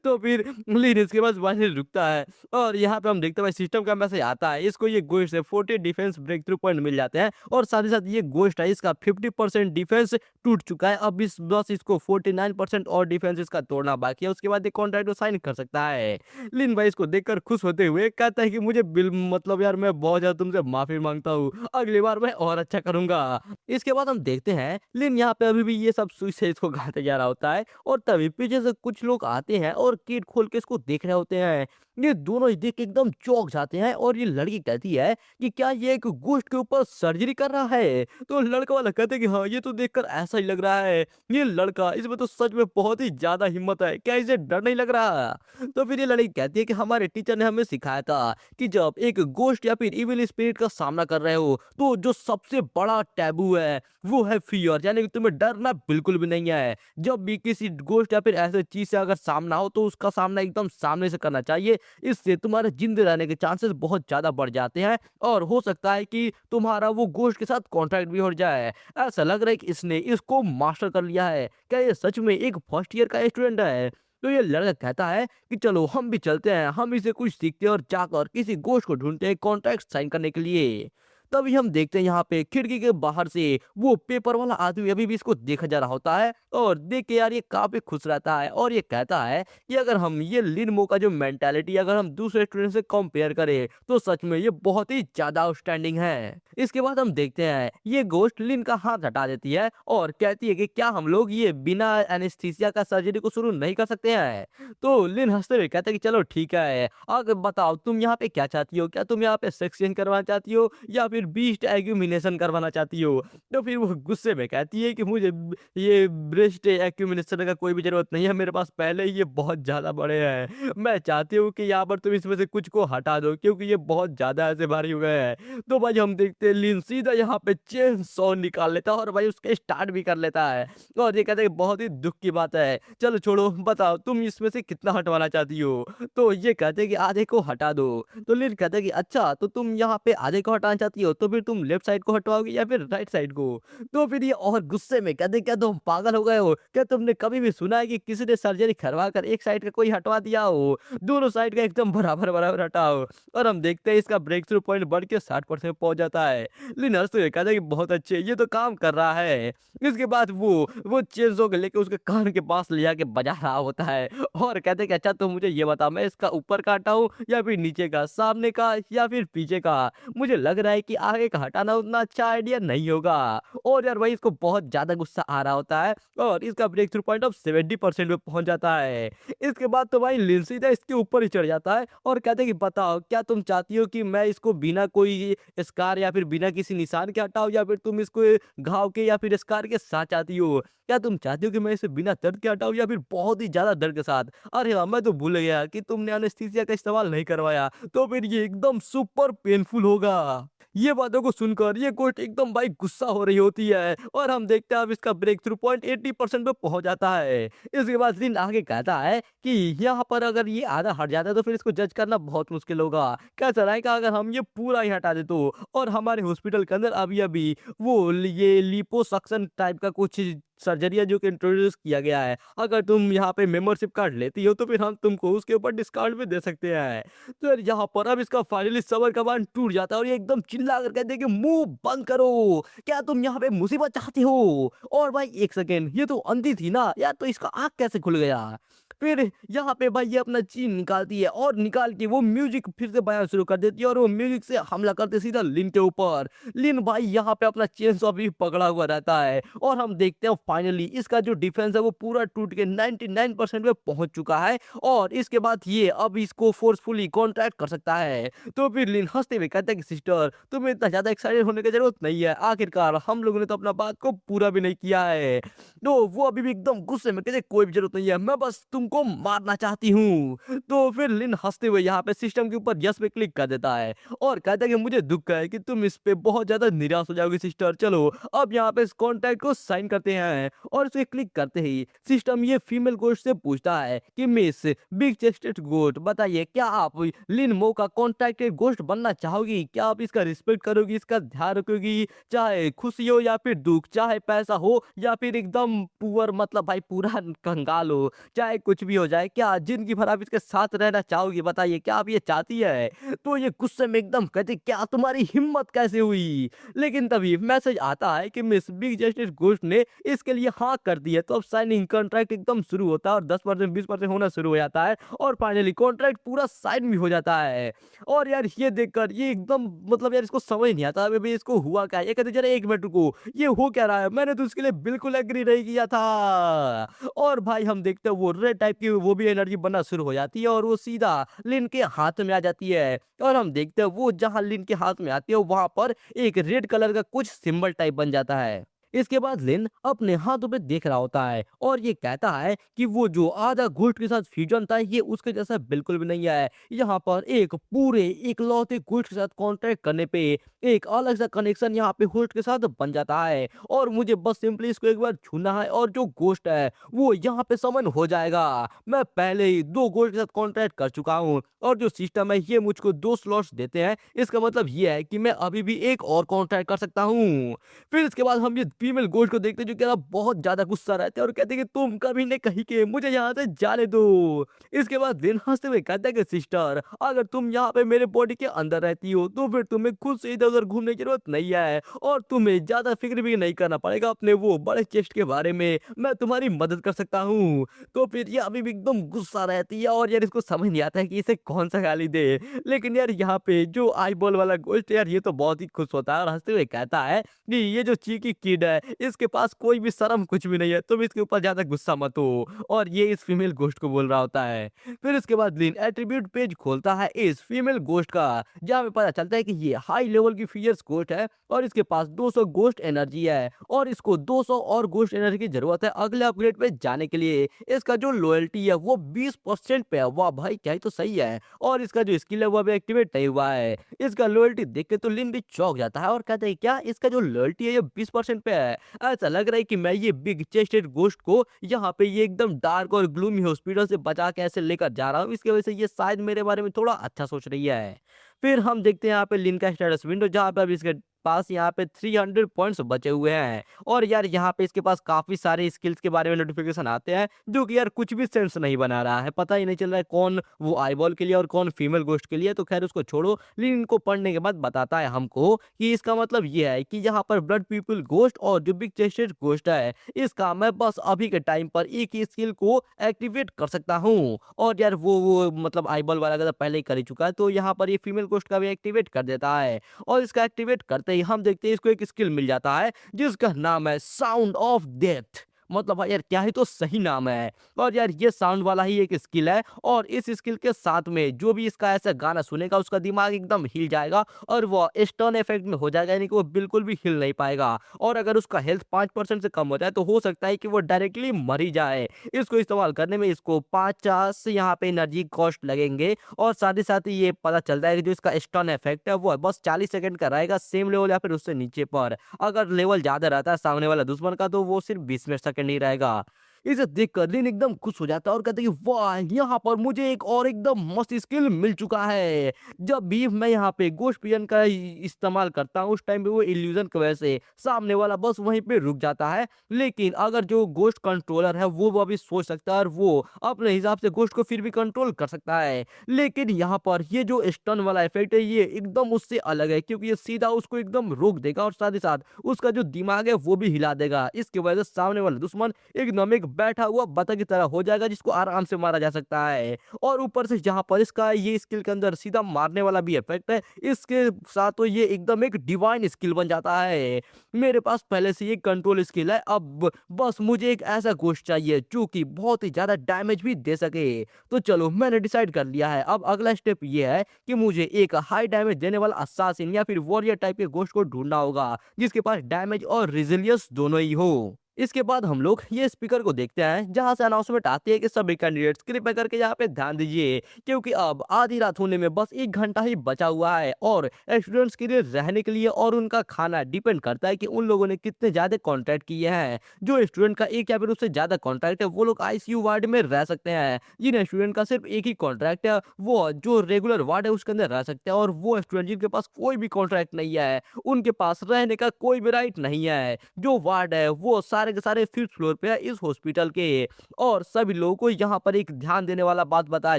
तो फिर लीन इसके पास फाइनली रुकता है और यहाँ पे हम देखते हैं भाई सिस्टम का मैसेज आता है, इसको ये गोस्ट से 40 डिफेंस ब्रेक थ्रू पॉइंट मिल जाते हैं और साथ ही साथ ये गोस्ट है इसका 50% डिफेंस टूट चुका है, अब इस बस इसको 49% और डिफेंस इसका तोड़ना बाकी है, उसके बाद ये कॉन्ट्रैक्ट को साइन कर सकता है। लिन भाई इसको देखकर खुश होते हुए कहता है कि मुझे बिल मतलब यार मैं बहुत ज्यादा तुमसे माफी मांगता हूँ, अगली बार मैं और अच्छा करूंगा। इसके बाद हम देखते हैं लिन यहाँ पे अभी भी ये सब सुई से इसको गाते जा रहा होता है और तभी पीछे से कुछ लोग आते हैं और गेट खोल के इसको देख रहे होते हैं। ये दोनों ही देख के एकदम चौंक जाते हैं और ये लड़की कहती है कि क्या ये एक गोश्त के ऊपर सर्जरी कर रहा है? तो लड़का वाला कहते हैं कि हाँ ये तो देखकर ऐसा ही लग रहा है, ये लड़का इसमें तो सच में बहुत ही ज्यादा हिम्मत है, क्या इसे डर नहीं लग रहा? तो फिर ये लड़की कहती है कि हमारे टीचर ने हमें सिखाया था कि जब एक गोश्त या फिर इविल स्पिरिट का सामना कर रहे हो तो जो सबसे बड़ा टैबू है वो है फियर, यानी कि तुम्हें डरना बिल्कुल भी नहीं है। जब भी किसी गोश्त या फिर ऐसे चीज से अगर सामना हो तो उसका सामना एकदम सामने से करना चाहिए, इससे तुम्हारे जिंदे रहने के चांसेस बहुत ज्यादा बढ़ जाते हैं और हो सकता है कि तुम्हारा वो गोश्त के साथ कॉन्ट्रैक्ट भी हो जाए। ऐसा लग रहा है कि इसने इसको मास्टर कर लिया है, क्या ये सच में एक फर्स्ट ईयर का स्टूडेंट है? तो ये लड़का कहता है कि चलो हम भी चलते हैं, हम इसे कुछ सीखते हैं और जाकर किसी गोश्त को ढूंढते हैं कॉन्ट्रैक्ट साइन करने के लिए। तभी हम देखते हैं यहाँ पे खिड़की के बाहर से वो पेपर वाला आदमी अभी भी इसको देखा जा रहा होता है और देख के यार ये काफी खुश रहता है और ये कहता है कि अगर हम ये लिनमो का जो मेंटालिटी अगर हम दूसरे स्टूडेंट से कंपेयर करें तो सच में ये बहुत ही ज्यादा आउटस्टैंडिंग है। इसके बाद हम देखते हैं ये गोश्त लिन का हाथ हटा देती है और कहती है कि क्या हम लोग ये बिना एनेस्थीसिया का सर्जरी को शुरू नहीं कर सकते हैं? तो लिन हंसते हुए कहता है कि चलो ठीक है, आगे बताओ तुम यहाँ पे क्या चाहती हो, क्या तुम यहाँ पे सेक्स चेंज करवाना चाहती हो या फिर बीस्ट एक्यूमिनेशन करवाना चाहती हो? तो फिर वो गुस्से में कहती है कि मुझे ये ब्रेस्ट एक्यूमिनेशन का कोई भी जरूरत नहीं है, मेरे पास पहले ही ये बहुत ज्यादा बड़े हैं, मैं चाहती हूँ कि यहाँ पर तुम इसमें से कुछ को हटा दो क्योंकि ये बहुत ज्यादा ऐसे भारी हो गए हैं। तो भाई हम देखते हैं लिन सीधा यहाँ पे चेन सॉ निकाल लेता है और भाई उसके स्टार्ट भी कर लेता है और ये कहते हैं बहुत ही दुख की बात है, चलो छोड़ो बताओ तुम इसमें से कितना हटवाना चाहती हो? तो ये कहते हैं कि आधे को हटा दो। तो लिन कहते हैं कि अच्छा तो तुम यहाँ पे आधे को हटाना चाहती हो तो फिर तुम लेफ्ट साइड को हटवाओगी या फिर राइट साइड को? तो फिर ये और गुस्से में कहते हैं क्या तुम पागल हो गए हो, क्या तुमने कभी भी सुना है कि किसी ने सर्जरी करवा कर एक साइड का कोई हटवा दिया हो? दोनों साइड का एकदम बराबर बराबर हटाओ। और हम देखते हैं इसका ब्रेक थ्रू पॉइंट बढ़ के 60% पहुंच जाता है। लिनर्स तो ये कहता है कि बहुत अच्छे, ये तो काम कर रहा है। इसके बाद वो चेंजो को लेके उसके कान के पास ले जाके बजा रहा होता है और कहते हैं कि अच्छा तो मुझे ये बता मैं इसका ऊपर का हटाऊं या फिर नीचे का, सामने का या फिर पीछे का? मुझे लग रहा है कि आगे का हटाना उतना अच्छा आइडिया नहीं होगा। और यार भाई इसको बहुत ज्यादा गुस्सा आ रहा होता है और इसका ब्रेक थ्रू पॉइंट अब 70% पे पहुंच जाता है। इसके बाद तो भाई लिन सीधा इसके ऊपर ही चढ़ जाता है और कहते हैं कि बताओ क्या तुम चाहती हो कि मैं इसको बिना कोई स्कार या फिर बिना किसी निशान के हटाऊं या फिर तुम इसको घाव के या फिर स्कार के साथ चाहती हो? क्या तुम चाहती हो कि मैं इसे बिना दर्द के हटाऊं या फिर बहुत ही ज्यादा दर्द के साथ? अरे वाह, मैं तो भूल गया कि तुमने एनेस्थीसिया का इस्तेमाल नहीं करवाया, तो फिर ये एकदम सुपर पेनफुल होगा। ये बातों को सुनकर ये गोट एकदम भाई गुस्सा हो रही होती है और हम देखते हैं अब इसका ब्रेक थ्रू पॉइंट 80% पे पहुंच जाता है। इसके बाद जिन आगे कहता है कि यहाँ पर अगर ये आधा हट जाता है तो फिर इसको जज करना बहुत मुश्किल होगा, कैसा रहेगा अगर हम ये पूरा ही हटा दे तो? और हमारे हॉस्पिटल के अंदर अभी अभी वो ये लिपोसक्शन टाइप का कुछ सर्जरी है जो कि इंट्रोड्यूस किया गया है। अगर तुम यहाँ पे मेंबरशिप कार्ड लेती हो तो फिर हम तुमको उसके ऊपर डिस्काउंट भी दे सकते हैं। तो यार यहाँ पर अब इसका फाइनली सबर का बांध टूट जाता है और ये एकदम चिल्ला कर कहते हैं कि मुंह बंद करो, क्या तुम यहाँ पे मुसीबत चाहते हो? और भाई एक सेकेंड, ये तो अंधी थी ना यार, तो इसका आँख कैसे खुल गया? फिर यहाँ पे भाई ये अपना चीन निकालती है और निकाल के वो म्यूजिक फिर से बजाना शुरू कर देती है और वो म्यूजिक से हमला करते सीधा लिन के ऊपर। लिन भाई यहाँ पे अपना चेन सॉ भी पकड़ा हुआ रहता है और हम देखते हैं फाइनली इसका जो डिफेंस है वो पूरा टूट के 99% पे पहुंच चुका है और इसके बाद ये अब इसको फोर्सफुली कॉन्ट्रैक्ट कर सकता है। तो फिर लिन हंसते हुए कहता है कि सिस्टर, तुम्हें इतना ज्यादा एक्साइटेड होने की जरूरत नहीं है, आखिरकार हम लोगों ने तो अपना बात को पूरा भी नहीं किया है। तो वो अभी भी एकदम गुस्से में कहते कोई भी जरूरत नहीं है, मैं बस तुमको मारना चाहती हूँ। तो फिर लिन हंसते हुए यहाँ पे सिस्टम के ऊपर यस पे क्लिक कर देता है और कहता है कि मुझे दुख है कि तुम इस पे बहुत ज्यादा निराश हो जाओगी सिस्टर, चलो अब यहाँ पे इस कॉन्ट्रैक्ट को साइन करते हैं। और इसे क्लिक करते ही सिस्टम ये फीमेल गोस्ट से पूछता है कि मिस बिग चेस्टेड गोस्ट, बताइए क्या आप लिन मो का कॉन्ट्रैक्टेड गोस्ट बनना चाहोगी? क्या आप इसका रिस्पेक्ट करोगी, इसका ध्यान रखोगी, चाहे खुशी हो या फिर दुख, चाहे पैसा हो या फिर एकदम पुअर मतलब भाई पूरा कंगाल हो, चाहे कुछ भी हो जाए, क्या जिंदगी भर आप इसके साथ रहना चाहोगी? बताइए क्या आप ये चाहती है? तो ये गुस्से में एकदम कहती क्या तुम्हारी हिम्मत कैसे हुई? लेकिन तभी मैसेज आता है कि मिस बिग जस्टिस घोस्ट ने इसके लिए हाँ कर दी है। तो अब साइनिंग कॉन्ट्रैक्ट एकदम शुरू होता है और 10% 20% होना शुरू हो जाता है और फाइनली कॉन्ट्रैक्ट पूरा साइन भी हो जाता है। और यार ये देखकर ये एकदम मतलब यार इसको समझ नहीं आता अभी इसको हुआ क्या है। ये कहते जरा एक मिनट रुको, ये हो क्या रहा है, मैंने तो इसके लिए बिल्कुल एग्री नहीं किया था। और भाई हम देखते हैं वो रेड टाइप की वो भी एनर्जी बनना शुरू हो जाती है और वो सीधा लिन के हाथ में आ जाती है और हम देखते हैं वो जहां लिन के हाथ में आती है वहां पर एक रेड कलर का कुछ सिंबल टाइप बन जाता है। इसके बाद लिन अपने हाथों पे देख रहा होता है और ये कहता है कि वो जो आधा घोस्ट के साथ फ्यूजन था ये उसके जैसा बिल्कुल भी नहीं है। यहाँ पर एक पूरे इकलौते घोस्ट के साथ कॉन्ट्रैक्ट करने पे एक अलग सा कनेक्शन यहाँ पे होस्ट के साथ बन जाता है और मुझे बस सिंपली इसको एक बार छूना है और जो गोश्त है वो यहाँ पे समन हो जाएगा। मैं पहले ही 2 गोश्त के साथ कॉन्ट्रैक्ट कर चुका हूँ और जो सिस्टम है ये मुझको 2 स्लॉट्स देते हैं, इसका मतलब ये है कि मैं अभी भी एक और कॉन्ट्रैक्ट कर सकता हूँ। फिर इसके बाद हम ये फीमेल गोश्त को देखते हैं जो कहता बहुत ज्यादा गुस्सा रहते हैं और कहते हैं कि तुम कभी ने कहीं के मुझे यहाँ से जाने दो। इसके बाद दिन हंसते हुए कहता है कि सिस्टर, अगर तुम यहाँ पे मेरे बॉडी के अंदर रहती हो तो फिर तुम्हें खुद से इधर उधर घूमने की जरूरत नहीं है और तुम्हें ज्यादा फिक्र भी नहीं करना पड़ेगा अपने वो बड़े चेस्ट के बारे में, मैं तुम्हारी मदद कर सकता हूँ। तो फिर ये अभी भी एकदम गुस्सा रहती है और यार इसको समझ नहीं आता है कि इसे कौन सा गाली दे। लेकिन यार यहाँ पे जो आई बॉल वाला गोश्त यार ये तो बहुत ही खुश होता है और हंसते हुए कहता है कि ये जो चीकी किड है इसके पास कोई भी शर्म कुछ भी नहीं है, तुम इसके ऊपर ज्यादा गुस्सा मत हो। और ये इस फीमेल गोश्त को बोल रहा होता है। फिर इसके बाद लिन एट्रीब्यूट पेज खोलता है इस फीमेल गोश्त का जहाँ पे पता चलता है कि ये हाई लेवल की फियर्स गोश्त है और इसके पास 200 गोश्त एनर्जी है और इसको 200 और गोश्त एनर्जी की जरूरत है अगले अपग्रेड पे जाने के लिए। इसका जो लॉयल्टी है वो 20% पे है, वाह भाई क्या ही तो सही है। और इसका जो स्किल है वो अभी एक्टिवेट नहीं हुआ है। इसका लॉयल्टी देख के तो लिन भी चौंक जाता है और कहता है क्या इसका जो लॉयल्टी है ये 20% पे है? ऐसा लग रहा है कि मैं ये बिग चेस्टेड गोश्त को यहाँ पे ये एकदम डार्क और ग्लूमी हॉस्पिटल से बचा के ऐसे लेकर जा रहा हूँ, इसकी वजह से ये शायद मेरे बारे में थोड़ा अच्छा सोच रही है। फिर हम देखते हैं यहाँ पे लिन का स्टेटस विंडो जहाँ पे अभी इसके पास यहाँ पे 300 पॉइंट्स बचे हुए हैं और यार यहाँ पे इसके पास काफी सारे स्किल्स के बारे में नोटिफिकेशन आते हैं जो कि यार कुछ भी सेंस नहीं बना रहा है, पता ही नहीं चल रहा है कौन वो आईबॉल के लिए और कौन फीमेल गोश्त के लिए। तो खैर उसको छोड़ो, लेकिन इनको पढ़ने के बाद बताता है हमको कि इसका मतलब ये है कि यहाँ पर ब्लड पीपल गोश्त और जो बिग चेस्टेड गोश्त है इसका मैं बस अभी के टाइम पर एक ही स्किल को एक्टिवेट कर सकता हूँ। और यार वो मतलब आईबॉल वाला का तो पहले ही कर ही चुका है, तो यहाँ पर ये फीमेल गोश्त का भी एक्टिवेट कर देता है और इसका एक्टिवेट करते ही हम देखते हैं इसको एक स्किल मिल जाता है जिसका नाम है साउंड ऑफ डेथ। मतलब भाई यार क्या ही तो सही नाम है। और यार ये साउंड वाला ही एक स्किल है और इस स्किल के साथ में जो भी इसका ऐसा गाना सुनेगा उसका दिमाग एकदम हिल जाएगा और वो स्टन इफेक्ट में हो जाएगा, यानी कि वो बिल्कुल भी हिल नहीं पाएगा। और अगर उसका हेल्थ 5% से कम हो जाए तो हो सकता है कि वो डायरेक्टली मर ही जाए। इसको इस्तेमाल करने में इसको 50 यहाँ पे एनर्जी कॉस्ट लगेंगे और साथ ही साथ ये पता चलता है कि जो इसका स्टन इफेक्ट है वो बस 40 सेकंड का रहेगा सेम लेवल या फिर उससे नीचे पर। अगर लेवल ज्यादा रहता है सामने वाला दुश्मन का तो वो सिर्फ 20 सेकंड ही रहेगा। इसे देखकर लिन एकदम खुश हो जाता है और कहता है कि वाह, यहाँ पर मुझे एक और एकदम मस्त स्किल मिल चुका है। जब भी मैं यहाँ पे गोश्त पिजन का इस्तेमाल करता हूँ उस टाइम पे वो इल्यूजन की वजह से सामने वाला बस वहीं पे रुक जाता है, लेकिन अगर जो गोश्त कंट्रोलर है वो अभी सोच सकता है और वो अपने हिसाब से गोश्त को फिर भी कंट्रोल कर सकता है। लेकिन यहाँ पर ये जो स्टन वाला इफेक्ट है ये एकदम उससे अलग है, क्योंकि ये सीधा उसको एकदम रोक देगा और साथ ही साथ उसका जो दिमाग है वो भी हिला देगा। इसकी वजह से सामने वाला दुश्मन एकदम एक बैठा हुआ बतख की तरह हो जाएगा जिसको आराम से मारा जा सकता है। और ऊपर से जहाँ पर इसका ये स्किल के अंदर सीधा मारने वाला भी इफेक्ट है, इसके साथ तो ये एकदम एक डिवाइन स्किल बन जाता है। मेरे पास पहले से ये कंट्रोल स्किल है, अब बस मुझे एक ऐसा घोस्ट चाहिए जो कि बहुत ही ज्यादा डैमेज भी दे सके। तो चलो मैंने डिसाइड कर लिया है, अब अगला स्टेप ये है कि मुझे एक हाई डैमेज देने वाला असासिन या फिर वॉरियर टाइप के घोस्ट को ढूंढना होगा जिसके पास डैमेज और रेजिलियंस दोनों ही हो। इसके बाद हम लोग ये स्पीकर को देखते हैं जहां से अनाउंसमेंट आती है कि सभी कैंडिडेट्स कृपया करके यहाँ पे ध्यान दीजिए, क्योंकि अब आधी रात होने में बस 1 घंटा ही बचा हुआ है और स्टूडेंट्स के लिए रहने के लिए और उनका खाना डिपेंड करता है कि उन लोगों ने कितने ज्यादा कॉन्ट्रैक्ट किए हैं। जो स्टूडेंट का एक या फिर उससे ज्यादा कॉन्ट्रैक्ट है वो लोग आईसीयू वार्ड में रह सकते हैं। जिन स्टूडेंट का सिर्फ एक ही कॉन्ट्रैक्ट है वो जो रेगुलर वार्ड है उसके अंदर रह सकते हैं, और वो स्टूडेंट जिनके पास कोई भी कॉन्ट्रैक्ट नहीं है उनके पास रहने का कोई भी राइट नहीं है। जो वार्ड है वो सारे के सारे 5th फ्लोर पे है इस हॉस्पिटल के। और सभी लोगों को यहाँ पर एक ध्यान देने वाला बात बताया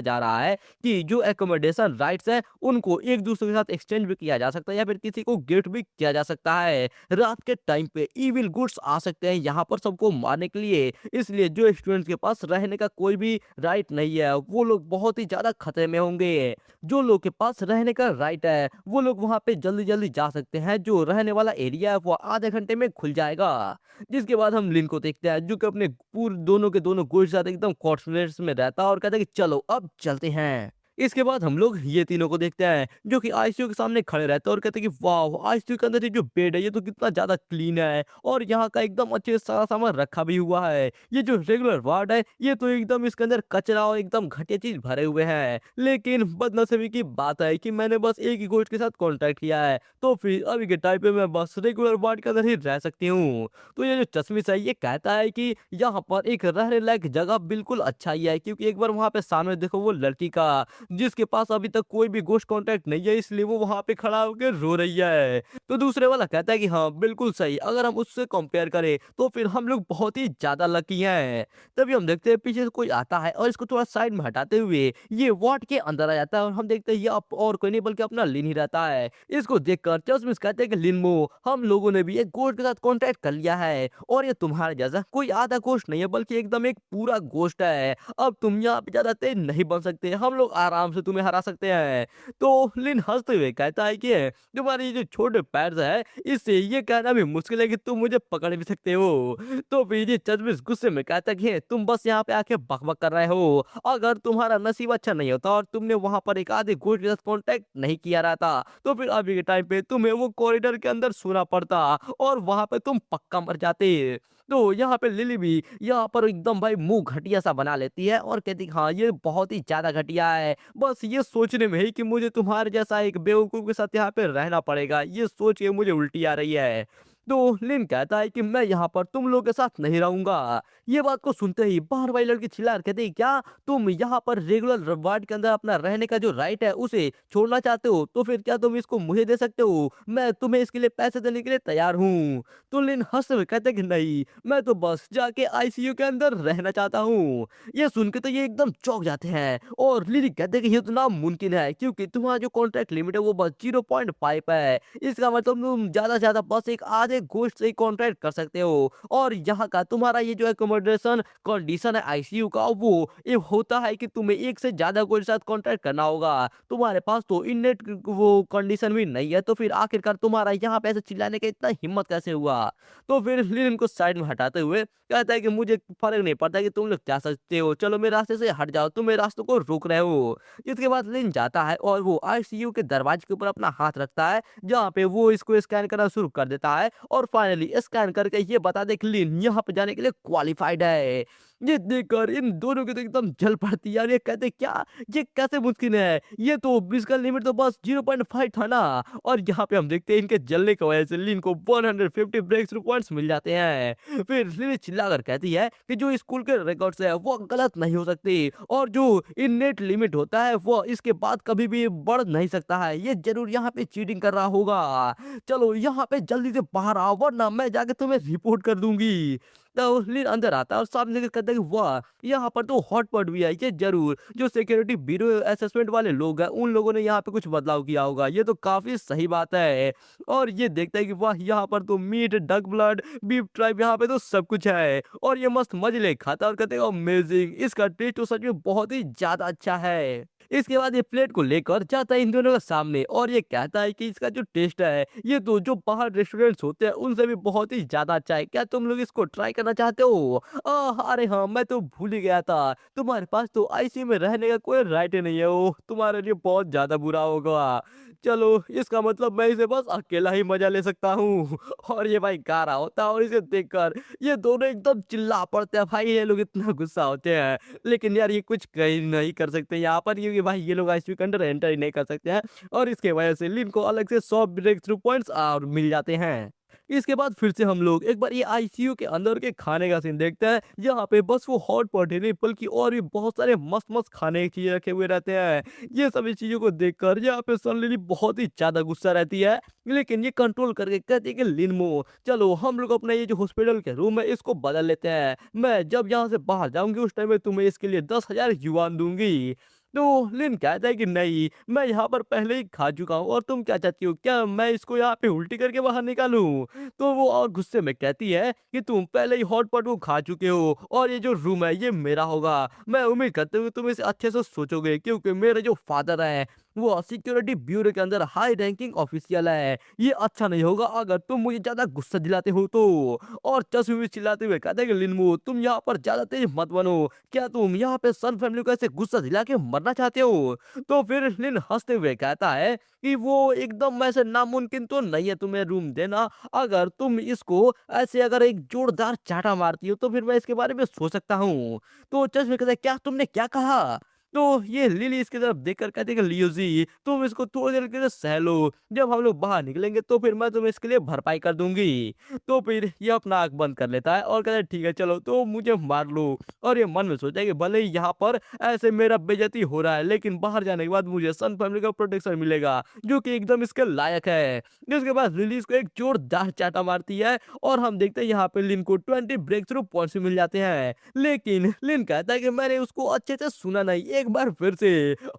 जा रहा है कि जो एकोमोडेशन राइट्स है उनको एक दूसरे के साथ एक्सचेंज भी किया जा सकता है या फिर किसी को गिफ्ट भी किया जा सकता है। रात के टाइम पे इविल गुड्स आ सकते हैं यहाँ पर सबको मारने के लिए, इसलिए जो स्टूडेंट्स के पास रहने का कोई भी राइट नहीं है वो लोग बहुत ही ज्यादा खतरे में होंगे। जो लोग के पास रहने का राइट है वो लोग वहां पे जल्दी जल्दी जा सकते हैं। जो रहने वाला एरिया है वो आधे घंटे में खुल जाएगा। जिसके बाद हम लिन को देखते हैं जो कि अपने पूरे दोनों के दोनों गोश्त के साथ एकदम कॉन्फिडेंस में रहता है और कहता है कि चलो अब चलते हैं। इसके बाद हम लोग ये तीनों को देखते हैं जो कि आईसीयू के सामने खड़े रहते हैं और कहते हैं कि वाह, आईसीयू के अंदर ये जो बेड है ये तो कितना ज्यादा क्लीन है और यहाँ का एकदम अच्छे से सारा सामान रखा भी हुआ है। ये जो रेगुलर वार्ड है ये तो एकदम इसके अंदर कचरा और एकदम घटिया चीज भरे हुए हैं। लेकिन बदनसीबी की बात है कि मैंने बस एक ही गोश्त के साथ कॉन्ट्रैक्ट किया है, तो फिर अभी के टाइम पे मैं बस रेगुलर वार्ड के अंदर ही रह सकती हूँ। तो ये जो चश्मिश है ये कहता है कि यहाँ पर एक रहने लायक जगह बिल्कुल अच्छा ही है, क्योंकि एक बार वहां पे सामने देखो वो लड़की का जिसके पास अभी तक कोई भी गोश्त कॉन्टैक्ट नहीं है इसलिए वो वहां पे खड़ा होकर रो रही है। तो दूसरे वाला कहता है कि हाँ बिल्कुल सही, अगर हम उससे कंपेयर करें तो फिर हम लोग बहुत ही ज्यादा लकी हैं। तभी हम देखते हैं पीछे से कोई आता है और इसको थोड़ा साइड में हटाते हुए ये वार्ड के अंदर आ जाता है और हम देखते हैं ये और कोई नहीं बल्कि अपना लिन ही रहता है। इसको देखकर चश्मिश कहते हैं कि लिनमो, हम लोगों ने भी एक गोश्त के साथ कॉन्टैक्ट कर लिया है और ये तुम्हारे जैसा कोई आधा गोश्त नहीं है बल्कि एकदम एक पूरा गोश्त है। अब तुम यहाँ पे ज्यादा तेज नहीं बन सकते, हम लोग आराम से तुम्हें हरा सकते हैं। तो लिन हंसते हुए कहता है कि तुम्हारे ये जो छोटे पैर है इससे ये कहना भी मुश्किल है कि तुम मुझे पकड़ भी सकते हो। तो फिर ये चश्मिश गुस्से में कहता है कि तुम बस यहाँ पे आके बकबक कर रहे हो, अगर तुम्हारा नसीब अच्छा नहीं होता और तुमने वहां पर एक आधे गोश्त के साथ कॉन्टेक्ट नहीं किया रहता तो फिर अभी के टाइम पे तुम्हें वो कॉरिडोर के अंदर सोना पड़ता और वहां पे तुम पक्का मर जाते। तो यहाँ पे लिली भी यहाँ पर एकदम भाई मुंह घटिया सा बना लेती है और कहती हाँ ये बहुत ही ज्यादा घटिया है, बस ये सोचने में ही कि मुझे तुम्हारे जैसा एक बेवकूफ के साथ यहाँ पे रहना पड़ेगा ये सोच के मुझे उल्टी आ रही है। तो लिन कहता है कि मैं यहाँ पर तुम लोग के साथ नहीं रहूंगा। ये बात को सुनते ही बाहर वाली लड़की चिल्ला कहती क्या तुम यहाँ पर रेगुलर वार्ड के अंदर अपना रहने का जो राइट है उसे छोड़ना चाहते हो, तो फिर क्या तुम इसको मुझे दे सकते हो, मैं तुम्हें इसके लिए पैसे देने के लिए तैयार हूँ। तो लिन हंसते हुए कहते कि नहीं, मैं तो बस जाके आईसीयू के अंदर रहना चाहता हूँ। ये सुन के तो ये एकदम चौंक जाते हैं और लिली कहते कि ये तो नामुमकिन है क्योंकि तुम्हारा जो कॉन्ट्रैक्ट लिमिट है वो बस 0.5 है, इसका मतलब तुम ज्यादा से ज्यादा बस एक आधे गोश्त से कॉन्ट्रैक्ट कर सकते हो। और यहाँ का तुम्हारा ये जो एकोमोडेशन कंडीशन है आईसीयू का वो ये होता है कि तुम्हें एक से ज्यादा गोश्त के साथ कॉन्ट्रैक्ट करना होगा, तुम्हारे पास तो इननेट वो कंडीशन भी नहीं है, तो फिर आखिरकार तुम्हारा यहाँ पे ऐसे चिल्लाने का इतना हिम्मत कैसे हुआ। तो फिर लिन को साइड में हटाते हुए कहता है कि मुझे फर्क नहीं पड़ता कि तुम लोग क्या सकते हो, चलो मेरे रास्ते से हट जाओ, तुम मेरे रास्तों को रोक रहे हो। इसके बाद लिन जाता है और वो आईसीयू के दरवाजे के ऊपर अपना हाथ रखता है जहाँ पे वो इसको स्कैन करना शुरू कर देता है और फाइनली स्कैन करके ये बता दे कि लिन यहाँ पे जाने के लिए क्वालिफाइड है। ये देखकर इन दोनों की तो एकदम जल पड़ती है यार। ये कहते क्या, ये कैसे मुमकिन है? ये तो इसका लिमिट तो बस 0.5 था ना। और यहाँ पे हम देखते हैं इनके जलने की वजह से लिन को 150 ब्रेक थ्रू पॉइंट्स मिल जाते हैं। फिर लिली चिल्लाकर कहती है कि जो स्कूल के रिकॉर्ड्स है वो गलत नहीं हो सकते, और जो इननेट लिमिट होता है वो इसके बाद कभी भी बढ़ नहीं सकता है। ये जरूर यहाँ पे चीटिंग कर रहा होगा। चलो यहाँ पे जल्दी से बाहर आओ वरना मैं जाके तुम्हें रिपोर्ट कर दूंगी। तो लिन अंदर आता है और सामने से कहता है कि वाह, यहाँ पर तो हॉटपॉट भी है। ये जरूर जो सिक्योरिटी ब्यूरो असेसमेंट वाले लोग हैं उन लोगों ने यहाँ पे कुछ बदलाव किया होगा। ये तो काफी सही बात है। और ये देखता है कि वाह, यहाँ पर तो meat, duck blood, beef tripe, यहाँ पे तो सब कुछ है। और ये मस्त मजे ले खाता है और कहते हैं अमेजिंग, इसका टेस्ट तो सच में बहुत ही ज्यादा अच्छा है। इसके बाद ये प्लेट को लेकर जाता है इन दोनों के सामने और ये कहता है कि इसका जो टेस्ट है ये तो जो बाहर रेस्टोरेंट्स होते हैं उनसे भी बहुत ही ज्यादा अच्छा है। क्या तुम लोग इसको ट्राई करना चाहते हो? अरे हाँ, मैं तो भूल ही गया था, तुम्हारे पास तो आईसीयू में रहने का कोई राइट ही नहीं है। वो तुम्हारे लिए बहुत ज्यादा बुरा होगा। चलो, इसका मतलब मैं इसे बस अकेला ही मजा ले सकता हूँ। और ये भाई गा रहा होता है और इसे देखकर ये दोनों एकदम चिल्ला पड़ते हैं। भाई ये लोग इतना गुस्सा होते हैं, लेकिन यार ये कुछ कहीं नहीं कर सकते यहाँ पर, क्योंकि भाई ये लोग आईसीयू के अंदर एंटर ही नहीं कर सकते हैं। और इसके वजह से लिन को अलग से 100 ब्रेक थ्रू पॉइंट्स और मिल जाते हैं। इसके बाद फिर से हम लोग एक बार ये आईसीयू के अंदर के खाने का सीन देखते हैं। यहाँ पे बस वो हॉट पॉट ही नहीं बल्कि और भी बहुत सारे मस्त मस्त खाने की चीजें रखे हुए रहते हैं। ये सभी चीजों को देखकर यहाँ पे सन लिली बहुत ही ज्यादा गुस्सा रहती है, लेकिन ये कंट्रोल करके कहती है कि लिनमो, चलो हम लोग अपना ये जो हॉस्पिटल के रूम है इसको बदल लेते हैं। मैं जब यहाँ से बाहर जाऊंगी उस टाइम में तुम्हें इसके लिए 10,000 युआन दूंगी। तो लिन कहता है कि नहीं, मैं यहाँ पर पहले ही खा चुका हूँ और तुम क्या चाहती हो, क्या मैं इसको यहाँ पे उल्टी करके बाहर निकालूं? तो वो और गुस्से में कहती है कि तुम पहले ही हॉट पॉट को खा चुके हो और ये जो रूम है ये मेरा होगा। मैं उम्मीद करती हूँ तुम इसे अच्छे से सोचोगे, क्योंकि मेरे जो फादर है वो सिक्योरिटी ब्यूरो के अंदर हाई रैंकिंग ऑफिशियल है। ये अच्छा नहीं होगा अगर तुम मुझे ज्यादा गुस्सा दिलाते हो तो। और चश्मे में चिल्लाते हुए कहते हैं कि लिनमो, तुम यहाँ पर ज्यादा तेज मत बनो। क्या तुम यहाँ पे सन फैमिली को ऐसे गुस्सा दिला के मरना चाहते हो? तो फिर लिन हंसते हुए कहता है कि वो एकदम ऐसे नामुमकिन तो नहीं है तुम्हें रूम देना। अगर तुम इसको ऐसे अगर एक जोरदार चाटा मारती हो तो फिर मैं इसके बारे में सोच सकता हूँ। तो चश्मे कहता है क्या तुमने क्या कहा? तो ये लिली इसकी तरफ देखकर कहती है कि लियोजी, तुम इसको थोड़ी देर के लिए सह लो, जब हम लोग बाहर निकलेंगे तो फिर मैं तुम्हें इसके लिए भरपाई कर दूंगी। तो फिर ये अपना आंख बंद कर लेता है और कहता है ठीक है चलो तो मुझे मार लो। और ये मन में सोचा है कि भले ही यहाँ पर ऐसे मेरा बेइज्जती हो रहा है, लेकिन बाहर जाने के बाद मुझे सन फैमिली का प्रोटेक्शन मिलेगा जो कि एकदम इसके लायक है। इसके बाद लिली इसको एक जोरदार चाटा मारती है और हम देखते हैं यहाँ पे लिन को 20 ब्रेक थ्रू पॉइंट्स मिल जाते हैं। लेकिन लिन कहता है कि मैंने उसको अच्छे से सुना नहीं, एक बार फिर से।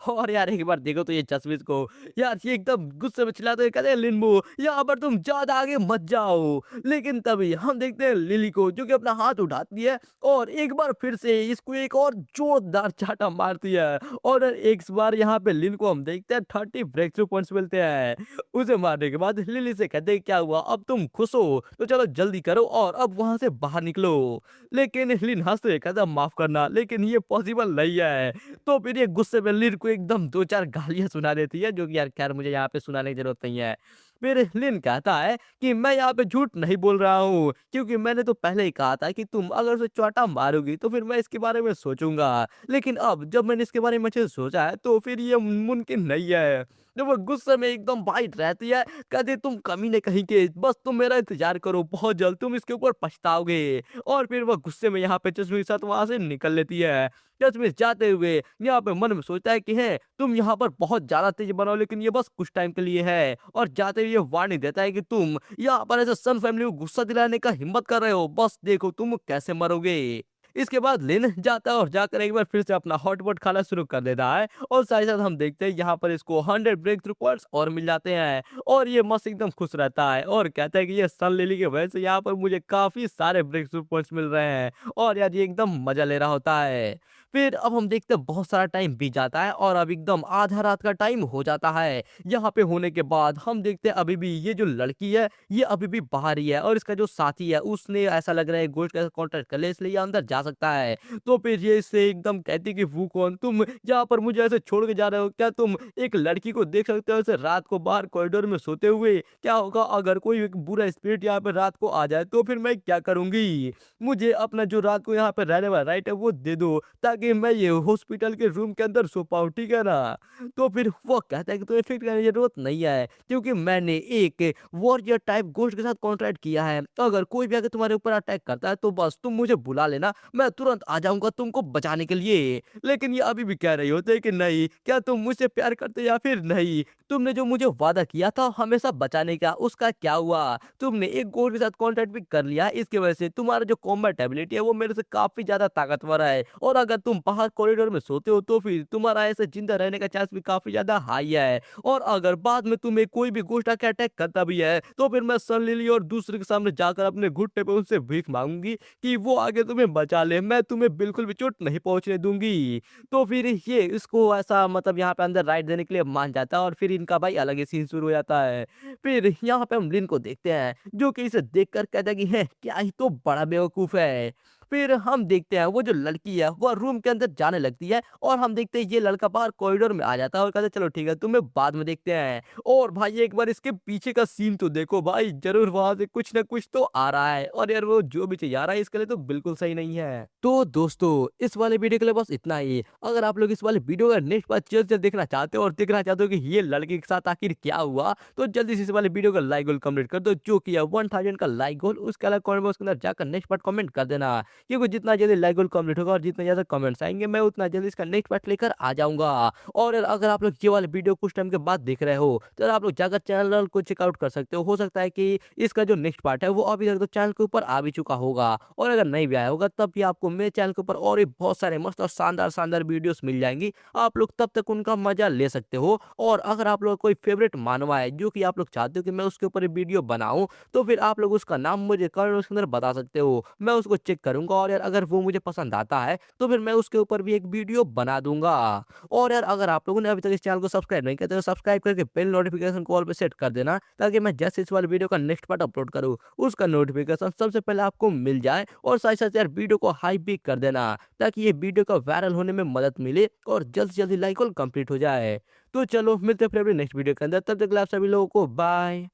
और यार एक बार देखो तो ये चश्मिश को, यार ये एकदम गुस्से में चिल्लाते हुए कहते हैं लिनबो, यहाँ पर तुम ज्यादा आगे मत जाओ। लेकिन तभी हम देखते हैं लिली को जो कि अपना हाथ उठाती है और एक बार फिर से इसको एक और जोरदार चाटा मारती है। और एक बार यहाँ पे लिन को हम देखते हैं 30 ब्रेक थ्रू पॉइंट्स मिलते हैं। उसे मारने के बाद लिली से कहते हैं क्या हुआ, अब तुम खुश हो तो चलो जल्दी करो और अब वहां से बाहर निकलो। लेकिन लिन हंसते हुए कहता माफ करना लेकिन ये पॉसिबल नहीं है। तो फिर ये गुस्से में लिन को एकदम 2-4 गालियां सुना देती है, जो कि यार खैर मुझे यहाँ पे सुनाने की जरूरत नहीं है। फिर लिन कहता है कि मैं यहाँ पे झूठ नहीं बोल रहा हूँ, क्योंकि मैंने तो पहले ही कहा था कि तुम अगर उसे चौटा मारोगी तो फिर मैं इसके बारे में सोचूंगा। लेकिन अब जब मैंने इसके बारे में अच्छे से सोचा है तो फिर ये मुमकिन नहीं है। जब वो गुस्से में एकदम वाइट रहती है, कहते तुम कमीने कहीं के, बस तुम मेरा इंतजार करो, बहुत जल्द तुम इसके ऊपर पछताओगे। और फिर वो गुस्से में यहाँ पे चश्मे के साथ वहां से निकल लेती है। चश्मे जाते हुए यहाँ पे मन में सोचता है कि है तुम यहाँ पर बहुत ज्यादा तेज बनाओ, लेकिन ये बस कुछ टाइम के लिए है। और जाते हुए ये वार्निंग देता है कि तुम यहाँ पर ऐसे सन फैमिली को गुस्सा दिलाने का हिम्मत कर रहे हो, बस देखो तुम कैसे मरोगे। इसके बाद लिन जाता है और जाकर एक बार फिर से अपना हॉटपॉट खाना शुरू कर देता है। और साथ ही साथ हम देखते हैं यहाँ पर इसको 100 ब्रेक थ्रू पॉइंट्स और मिल जाते हैं। और ये मस्त एकदम खुश रहता है और कहता है कि ये सन लिली की वजह से यहाँ पर मुझे काफी सारे ब्रेक थ्रू पॉइंट्स मिल रहे हैं। और यार ये एकदम मजा ले रहा होता है। फिर अब हम देखते हैं बहुत सारा टाइम बीत जाता है और अब एकदम आधा रात का टाइम हो जाता है। यहाँ पे होने के बाद हम देखते हैं अभी भी ये जो लड़की है ये अभी भी बाहर ही है और इसका जो साथी है उसने ऐसा लग रहा है गोश्त का कांटेक्ट कर ले इसलिए ये अंदर जा सकता है। तो फिर ये इससे एकदम कहती कि वो कौन, तुम यहाँ पर मुझे ऐसे छोड़ के जा रहे हो, क्या तुम एक लड़की को देख सकते हो ऐसे रात को बाहर कॉरिडोर में सोते हुए? क्या होगा अगर कोई एक बुरा स्पिरिट यहाँ पे रात को आ जाए तो फिर मैं क्या करूंगी? मुझे अपना जो रात को यहाँ पे रहने वाला राइट है वो दे दो ताकि मैं ये हॉस्पिटल के रूम के अंदर सो पाऊँ, ठीक है ना? तो फिर वो कहता है कि तुम्हें फिक्र करने की जरूरत नहीं है क्योंकि मैंने एक वॉरियर टाइप घोस्ट के साथ कॉन्ट्रैक्ट किया है। अगर कोई भी आके तुम्हारे ऊपर अटैक करता है तो बस तुम मुझे बुला लेना, मैं तुरंत आ जाऊंगा तुमको बचाने के लिए। लेकिन ये अभी भी कह रही होते है कि नहीं, क्या तुम मुझसे प्यार करते या फिर नहीं? तुमने जो मुझे वादा किया था हमेशा बचाने का, उसका क्या हुआ? तुमने एक गोल के साथ कॉन्ट्रैक्ट भी कर लिया, इसकी वजह से तुम्हारा जो कॉम्बैट एबिलिटी है वो मेरे से काफी ज्यादा ताकतवर है और अगर तुम बाहर कॉरिडोर में सोते हो तो फिर तुम्हारा ऐसे जिंदा रहने का चांस भी काफी ज्यादा हाई है। और अगर बाद में तुम्हें कोई भी गोश्त आके अटैक करता भी है तो फिर मैं सन लिली और दूसरे के सामने जाकर अपने घुटने पे उनसे भीख मांगूंगी कि वो आगे तुम्हें बचा ले, मैं तुम्हें बिल्कुल भी चोट नहीं पहुंचने दूंगी। तो फिर ये इसको ऐसा मतलब यहाँ पे अंदर राइट देने के लिए मान जाता है और फिर इनका भाई अलग ही सीन शुरू हो जाता है। फिर यहाँ पे हम लिन को देखते हैं जो कि इसे देखकर कहता है कि है क्या ही तो बड़ा बेवकूफ है। फिर हम देखते हैं वो जो लड़की है वो रूम के अंदर जाने लगती है और हम देखते हैं ये लड़का बाहर कॉरिडोर में आ जाता है और कहता है चलो ठीक है तुम्हें बाद में देखते हैं। और भाई एक बार इसके पीछे का सीन तो देखो भाई, जरूर वहां से कुछ ना कुछ तो आ रहा है और यार वो जो भी चीज आ रहा है इसके लिए तो बिल्कुल सही नहीं है। तो दोस्तों इस वाले वीडियो के लिए बस इतना ही। अगर आप लोग इस वाले वीडियो का नेक्स्ट पार्ट जल्द से देखना चाहते हो और देखना चाहते हो कि ये लड़के के साथ आखिर क्या हुआ तो जल्दी से इस वाले वीडियो का लाइक गोल कंप्लीट कर दो जो कि है 1000 का लाइक गोल। उसके अलावा कमेंट बॉक्स के अंदर जाकर नेक्स्ट पार्ट कमेंट कर देना क्योंकि जितना जल्दी लाइक गोल कंप्लीट होगा और जितने ज्यादा कमेंट्स आएंगे मैं उतना जल्दी इसका नेक्स्ट पार्ट लेकर आ जाऊंगा। और यार अगर आप लोग ये वाले वीडियो कुछ टाइम के बाद देख रहे हो तो आप लोग जाकर चैनल को चेकआउट कर सकते हो सकता है कि इसका जो नेक्स्ट पार्ट है वो अभी तक तो चैनल के ऊपर आ भी चुका होगा और अगर नहीं भी आया होगा तब भी आपको मेरे चैनल के ऊपर और भी बहुत सारे मस्त और शानदार शानदार वीडियोस मिल जाएंगी, आप लोग तब तक उनका मजा ले सकते हो। और अगर आप लोग कोई फेवरेट मानवा है जो कि आप लोग चाहते हो कि मैं उसके ऊपर वीडियो बनाऊं तो फिर आप लोग उसका नाम मुझे कमेंट के अंदर बता सकते हो, मैं उसको चेक करूंगा और यार अगर वो मुझे पसंद आता है तो फिर मैं उसके ऊपर भी एक वीडियो बना दूंगा। और यार अगर आप लोगों ने अभी तक इस चैनल को सब्सक्राइब नहीं किया तो सब्सक्राइब करके बेल नोटिफिकेशन को ऑल पे सेट कर देना ताकि मैं जैसे इस वाले वीडियो का नेक्स्ट पार्ट अपलोड करूँ उसका नोटिफिकेशन सबसे पहले आपको मिल जाए। और साथ साथ यार वीडियो को हाइप भी कर देना ताकि ये वीडियो का वायरल होने में मदद मिले और जल्द से जल्दी लाइक और कंप्लीट हो जाए। तो चलो मिलते हैं फिर नेक्स्ट वीडियो के अंदर, तब तक के लिए आप सभी लोगों को बाय।